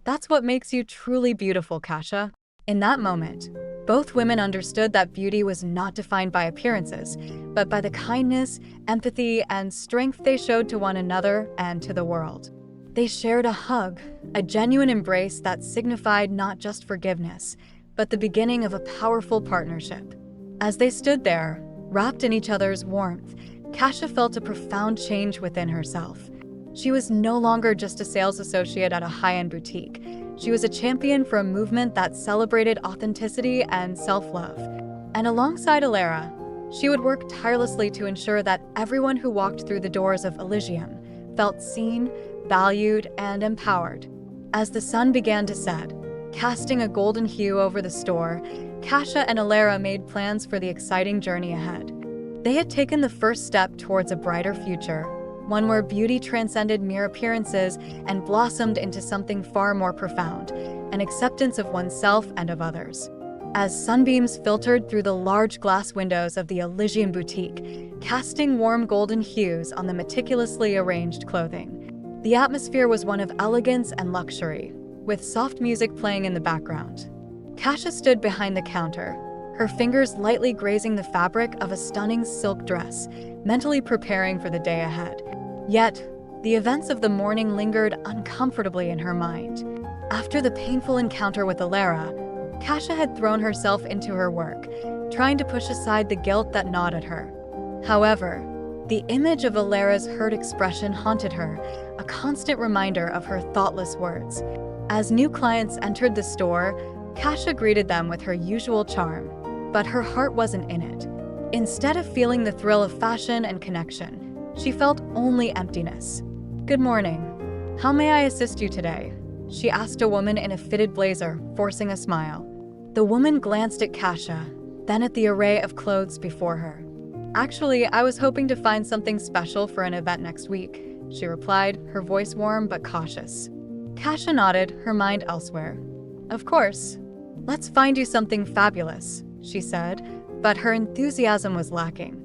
That's what makes you truly beautiful, Cassia." In that moment, both women understood that beauty was not defined by appearances, but by the kindness, empathy, and strength they showed to one another and to the world. They shared a hug, a genuine embrace that signified not just forgiveness, but the beginning of a powerful partnership. As they stood there, wrapped in each other's warmth, Cassia felt a profound change within herself. She was no longer just a sales associate at a high-end boutique. She was a champion for a movement that celebrated authenticity and self-love. And alongside Elara, she would work tirelessly to ensure that everyone who walked through the doors of Elysium felt seen, valued, and empowered. As the sun began to set, casting a golden hue over the store, Cassia and Elara made plans for the exciting journey ahead. They had taken the first step towards a brighter future, one where beauty transcended mere appearances and blossomed into something far more profound, an acceptance of oneself and of others. As sunbeams filtered through the large glass windows of the Elysium boutique, casting warm golden hues on the meticulously arranged clothing, the atmosphere was one of elegance and luxury, with soft music playing in the background. Cassia stood behind the counter, her fingers lightly grazing the fabric of a stunning silk dress, mentally preparing for the day ahead. Yet, the events of the morning lingered uncomfortably in her mind. After the painful encounter with Elara, Cassia had thrown herself into her work, trying to push aside the guilt that gnawed at her. However, the image of Elara's hurt expression haunted her, a constant reminder of her thoughtless words. As new clients entered the store, Cassia greeted them with her usual charm, but her heart wasn't in it. Instead of feeling the thrill of fashion and connection, she felt only emptiness. "Good morning. How may I assist you today?" she asked a woman in a fitted blazer, forcing a smile. The woman glanced at Cassia, then at the array of clothes before her. "Actually, I was hoping to find something special for an event next week," she replied, her voice warm but cautious. Cassia nodded, her mind elsewhere. "Of course. Let's find you something fabulous," she said, but her enthusiasm was lacking.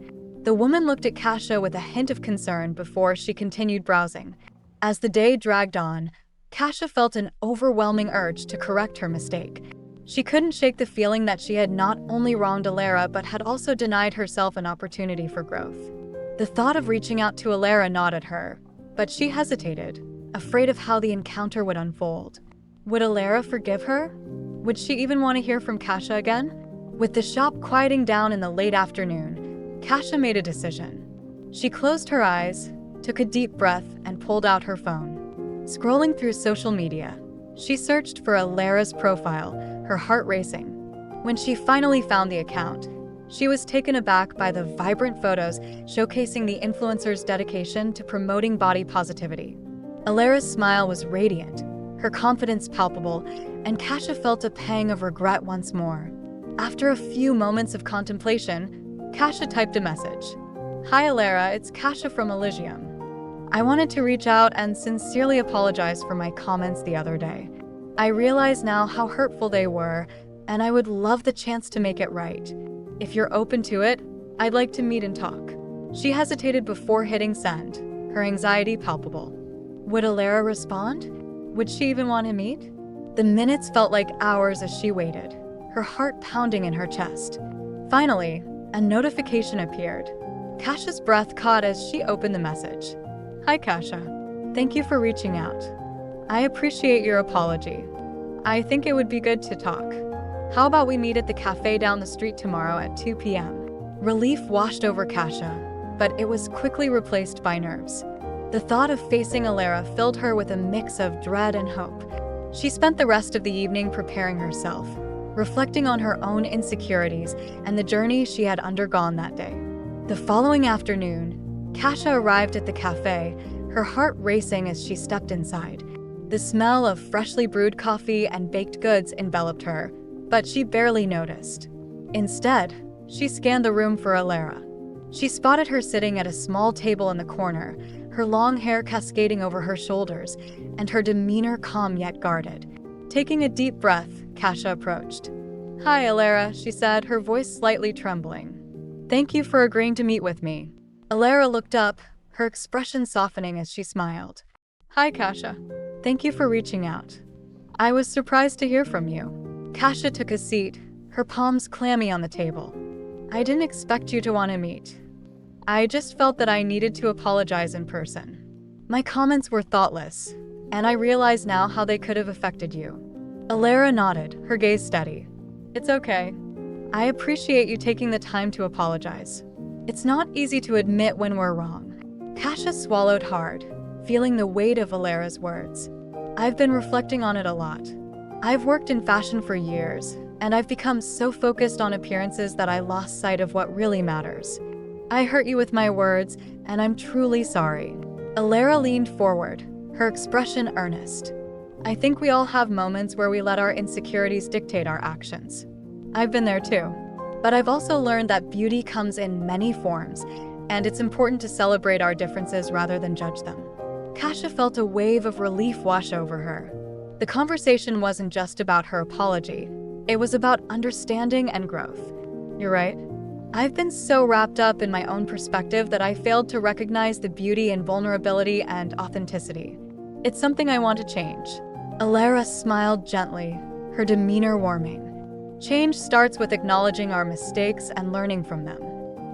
The woman looked at Cassia with a hint of concern before she continued browsing. As the day dragged on, Cassia felt an overwhelming urge to correct her mistake. She couldn't shake the feeling that she had not only wronged Elara but had also denied herself an opportunity for growth. The thought of reaching out to Elara gnawed at her, but she hesitated, afraid of how the encounter would unfold. Would Elara forgive her? Would she even want to hear from Cassia again? With the shop quieting down in the late afternoon, Cassia made a decision. She closed her eyes, took a deep breath, and pulled out her phone. Scrolling through social media, she searched for Elara's profile, her heart racing. When she finally found the account, she was taken aback by the vibrant photos showcasing the influencer's dedication to promoting body positivity. Elara's smile was radiant, her confidence palpable, and Cassia felt a pang of regret once more. After a few moments of contemplation, Cassia typed a message. "Hi Elara, it's Cassia from Elysium. I wanted to reach out and sincerely apologize for my comments the other day. I realize now how hurtful they were, and I would love the chance to make it right. If you're open to it, I'd like to meet and talk." She hesitated before hitting send, her anxiety palpable. Would Elara respond? Would she even want to meet? The minutes felt like hours as she waited, her heart pounding in her chest. Finally, a notification appeared. Cassia's breath caught as she opened the message. "Hi Cassia. Thank you for reaching out. I appreciate your apology. I think it would be good to talk. How about we meet at the cafe down the street tomorrow at 2 p.m. Relief washed over Cassia, but it was quickly replaced by nerves. The thought of facing Elara filled her with a mix of dread and hope. She spent the rest of the evening preparing herself, reflecting on her own insecurities and the journey she had undergone that day. The following afternoon, Cassia arrived at the cafe, her heart racing as she stepped inside. The smell of freshly brewed coffee and baked goods enveloped her, but she barely noticed. Instead, she scanned the room for Elara. She spotted her sitting at a small table in the corner, her long hair cascading over her shoulders, and her demeanor calm yet guarded. Taking a deep breath, Cassia approached. "Hi, Elara," she said, her voice slightly trembling. "Thank you for agreeing to meet with me." Elara looked up, her expression softening as she smiled. "Hi, Cassia. Thank you for reaching out. I was surprised to hear from you." Cassia took a seat, her palms clammy on the table. "I didn't expect you to want to meet. I just felt that I needed to apologize in person. My comments were thoughtless, and I realize now how they could have affected you." Elara nodded, her gaze steady. "It's okay. I appreciate you taking the time to apologize. It's not easy to admit when we're wrong." Cassia swallowed hard, feeling the weight of Elara's words. "I've been reflecting on it a lot. I've worked in fashion for years, and I've become so focused on appearances that I lost sight of what really matters. I hurt you with my words, and I'm truly sorry." Elara leaned forward, her expression earnest. "I think we all have moments where we let our insecurities dictate our actions. I've been there too. But I've also learned that beauty comes in many forms, and it's important to celebrate our differences rather than judge them." Cassia felt a wave of relief wash over her. The conversation wasn't just about her apology. It was about understanding and growth. "You're right. I've been so wrapped up in my own perspective that I failed to recognize the beauty in vulnerability and authenticity. It's something I want to change." Elara smiled gently, her demeanor warming. Change starts with acknowledging our mistakes and learning from them.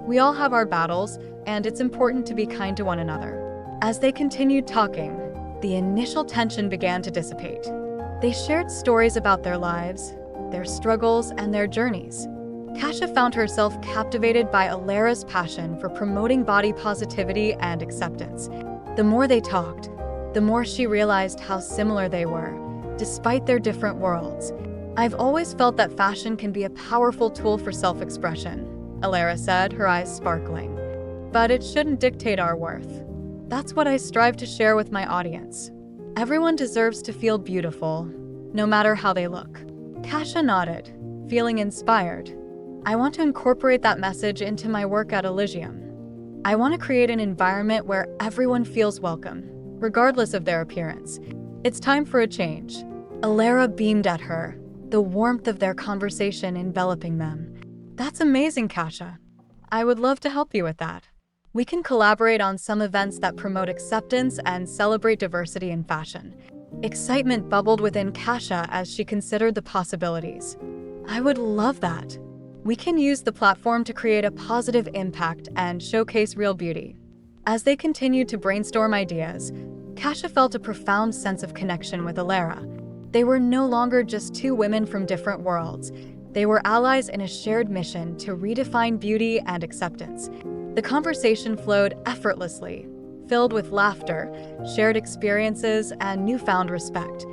We all have our battles, and it's important to be kind to one another. As they continued talking, the initial tension began to dissipate. They shared stories about their lives, their struggles, and their journeys. Cassia found herself captivated by Elara's passion for promoting body positivity and acceptance. The more they talked, the more she realized how similar they were, despite their different worlds. "I've always felt that fashion can be a powerful tool for self-expression," Elara said, her eyes sparkling. "But it shouldn't dictate our worth. That's what I strive to share with my audience. Everyone deserves to feel beautiful, no matter how they look." Cassia nodded, feeling inspired. "I want to incorporate that message into my work at Elysium. I want to create an environment where everyone feels welcome, regardless of their appearance. It's time for a change." Elara beamed at her, the warmth of their conversation enveloping them. "That's amazing, Cassia. I would love to help you with that. We can collaborate on some events that promote acceptance and celebrate diversity in fashion." Excitement bubbled within Cassia as she considered the possibilities. "I would love that. We can use the platform to create a positive impact and showcase real beauty." As they continued to brainstorm ideas, Cassia felt a profound sense of connection with Elara. They were no longer just two women from different worlds. They were allies in a shared mission to redefine beauty and acceptance. The conversation flowed effortlessly, filled with laughter, shared experiences, and newfound respect.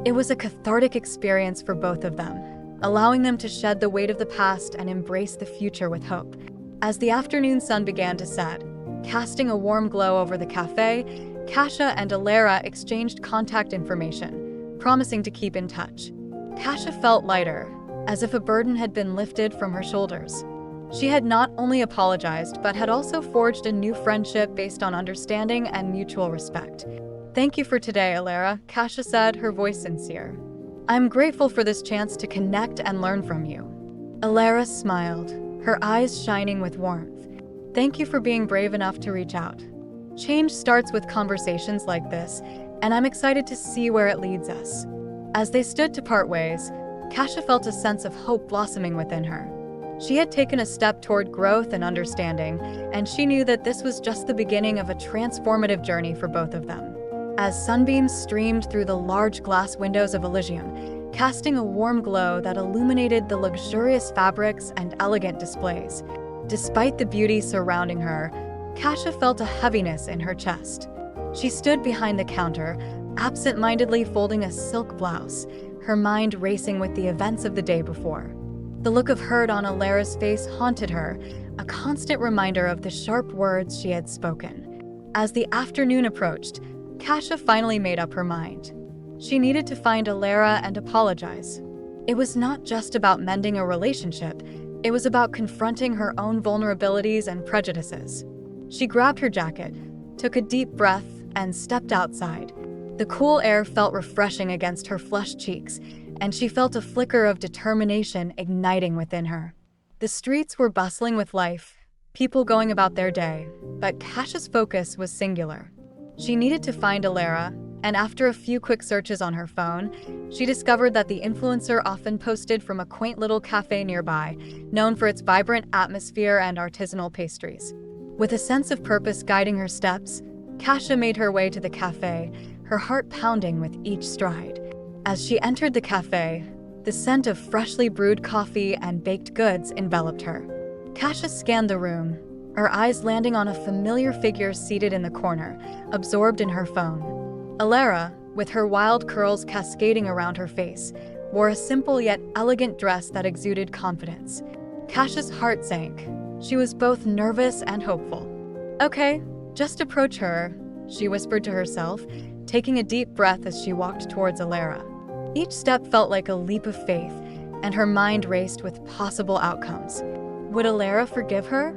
It was a cathartic experience for both of them, allowing them to shed the weight of the past and embrace the future with hope. As the afternoon sun began to set, casting a warm glow over the cafe, Cassia and Elara exchanged contact information, promising to keep in touch. Cassia felt lighter, as if a burden had been lifted from her shoulders. She had not only apologized, but had also forged a new friendship based on understanding and mutual respect. "Thank you for today, Elara," Cassia said, her voice sincere. "I'm grateful for this chance to connect and learn from you." Elara smiled, her eyes shining with warmth. "Thank you for being brave enough to reach out. Change starts with conversations like this, and I'm excited to see where it leads us." As they stood to part ways, Cassia felt a sense of hope blossoming within her. She had taken a step toward growth and understanding, and she knew that this was just the beginning of a transformative journey for both of them. As sunbeams streamed through the large glass windows of Elysium, casting a warm glow that illuminated the luxurious fabrics and elegant displays. Despite the beauty surrounding her, Cassia felt a heaviness in her chest. She stood behind the counter, absent-mindedly folding a silk blouse, her mind racing with the events of the day before. The look of hurt on Elara's face haunted her, a constant reminder of the sharp words she had spoken. As the afternoon approached, Cassia finally made up her mind. She needed to find Elara and apologize. It was not just about mending a relationship, it was about confronting her own vulnerabilities and prejudices. She grabbed her jacket, took a deep breath, and stepped outside. The cool air felt refreshing against her flushed cheeks, and she felt a flicker of determination igniting within her. The streets were bustling with life, people going about their day, but Cassia's focus was singular. She needed to find Elara, and after a few quick searches on her phone, she discovered that the influencer often posted from a quaint little cafe nearby, known for its vibrant atmosphere and artisanal pastries. With a sense of purpose guiding her steps, Cassia made her way to the cafe, her heart pounding with each stride. As she entered the cafe, the scent of freshly brewed coffee and baked goods enveloped her. Cassia scanned the room, her eyes landing on a familiar figure seated in the corner, absorbed in her phone. Elara, with her wild curls cascading around her face, wore a simple yet elegant dress that exuded confidence. Cassia's heart sank. She was both nervous and hopeful. "Okay, just approach her," she whispered to herself, taking a deep breath as she walked towards Elara. Each step felt like a leap of faith, and her mind raced with possible outcomes. Would Elara forgive her?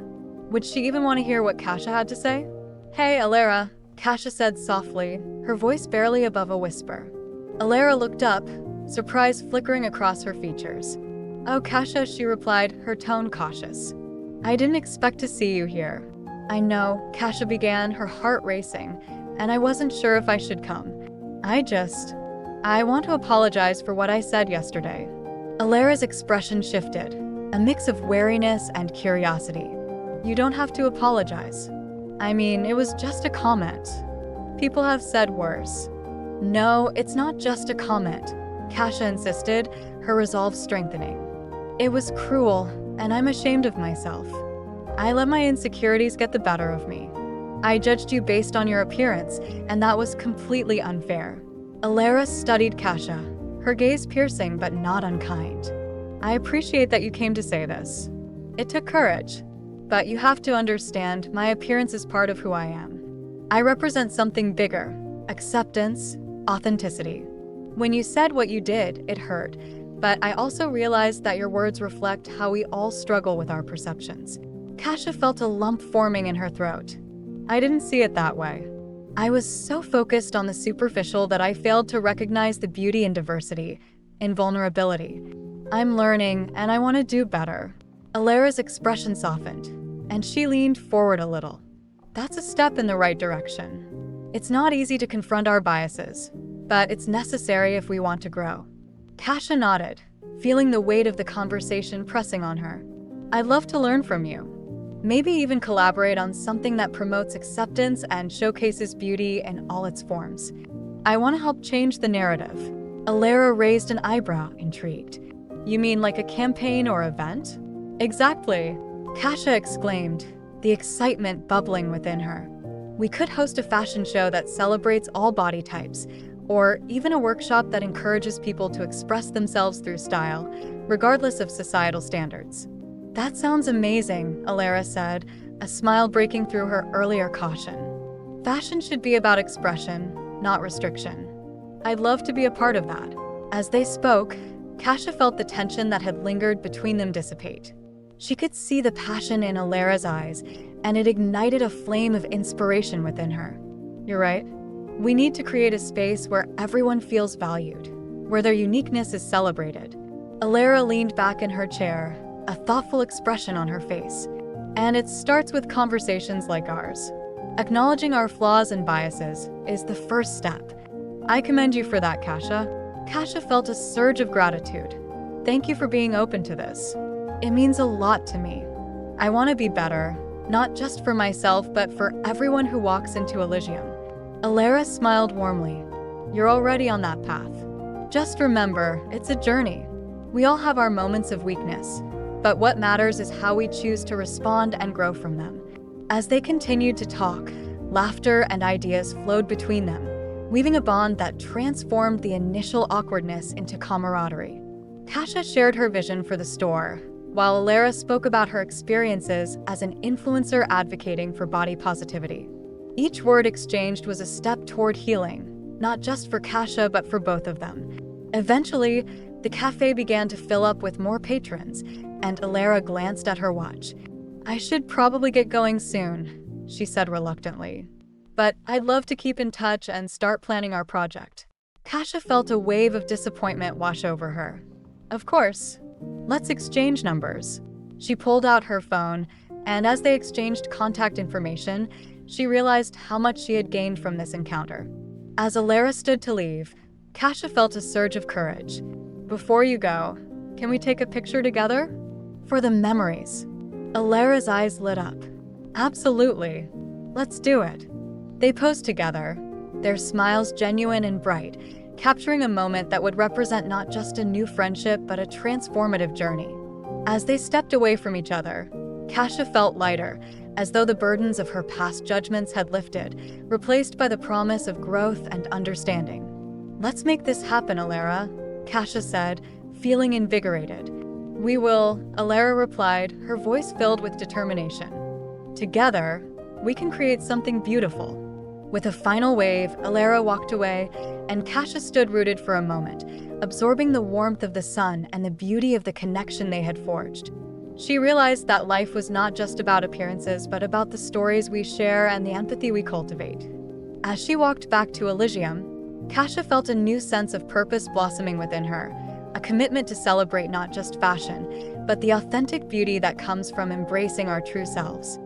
Would she even want to hear what Cassia had to say? "Hey, Elara," Cassia said softly, her voice barely above a whisper. Elara looked up, surprise flickering across her features. "Oh, Cassia," she replied, her tone cautious. "I didn't expect to see you here." "I know," Cassia began, her heart racing, "and I wasn't sure if I should come. I want to apologize for what I said yesterday." Elara's expression shifted, a mix of wariness and curiosity. "You don't have to apologize. I mean, it was just a comment. People have said worse." "No, it's not just a comment," Cassia insisted, her resolve strengthening. "It was cruel, and I'm ashamed of myself. I let my insecurities get the better of me. I judged you based on your appearance, and that was completely unfair." Elara studied Cassia, her gaze piercing but not unkind. "I appreciate that you came to say this. It took courage, but you have to understand my appearance is part of who I am. I represent something bigger: acceptance, authenticity. When you said what you did, it hurt, but I also realized that your words reflect how we all struggle with our perceptions." Cassia felt a lump forming in her throat. "I didn't see it that way. I was so focused on the superficial that I failed to recognize the beauty in diversity, in vulnerability. I'm learning, and I want to do better." Elara's expression softened, and she leaned forward a little. "That's a step in the right direction. It's not easy to confront our biases, but it's necessary if we want to grow." Cassia nodded, feeling the weight of the conversation pressing on her. "I'd love to learn from you. Maybe even collaborate on something that promotes acceptance and showcases beauty in all its forms. I want to help change the narrative." Elara raised an eyebrow, intrigued. "You mean like a campaign or event?" "Exactly," Cassia exclaimed, the excitement bubbling within her. "We could host a fashion show that celebrates all body types, or even a workshop that encourages people to express themselves through style, regardless of societal standards." "That sounds amazing," Elara said, a smile breaking through her earlier caution. "Fashion should be about expression, not restriction. I'd love to be a part of that." As they spoke, Cassia felt the tension that had lingered between them dissipate. She could see the passion in Elara's eyes, and it ignited a flame of inspiration within her. "You're right. We need to create a space where everyone feels valued, where their uniqueness is celebrated." Elara leaned back in her chair, a thoughtful expression on her face. "And it starts with conversations like ours. Acknowledging our flaws and biases is the first step." "I commend you for that, Cassia." Cassia felt a surge of gratitude. "Thank you for being open to this. It means a lot to me. I want to be better, not just for myself, but for everyone who walks into Elysium." Elara smiled warmly. "You're already on that path. Just remember, it's a journey. We all have our moments of weakness, but what matters is how we choose to respond and grow from them." As they continued to talk, laughter and ideas flowed between them, weaving a bond that transformed the initial awkwardness into camaraderie. Cassia shared her vision for the store, while Elara spoke about her experiences as an influencer advocating for body positivity. Each word exchanged was a step toward healing, not just for Cassia but for both of them. Eventually, the cafe began to fill up with more patrons, and Elara glanced at her watch. "I should probably get going soon," she said reluctantly. "But I'd love to keep in touch and start planning our project." Cassia felt a wave of disappointment wash over her. "Of course. Let's exchange numbers." She pulled out her phone, and as they exchanged contact information, she realized how much she had gained from this encounter. As Elara stood to leave, Cassia felt a surge of courage. "Before you go, can we take a picture together? For the memories." Elara's eyes lit up. "Absolutely. Let's do it." They posed together, their smiles genuine and bright, capturing a moment that would represent not just a new friendship but a transformative journey. As they stepped away from each other, Cassia felt lighter, as though the burdens of her past judgments had lifted, replaced by the promise of growth and understanding. "Let's make this happen, Elara," Cassia said, feeling invigorated. "We will," Elara replied, her voice filled with determination. "Together, we can create something beautiful." With a final wave, Elara walked away, and Cassia stood rooted for a moment, absorbing the warmth of the sun and the beauty of the connection they had forged. She realized that life was not just about appearances, but about the stories we share and the empathy we cultivate. As she walked back to Elysium, Cassia felt a new sense of purpose blossoming within her, a commitment to celebrate not just fashion, but the authentic beauty that comes from embracing our true selves.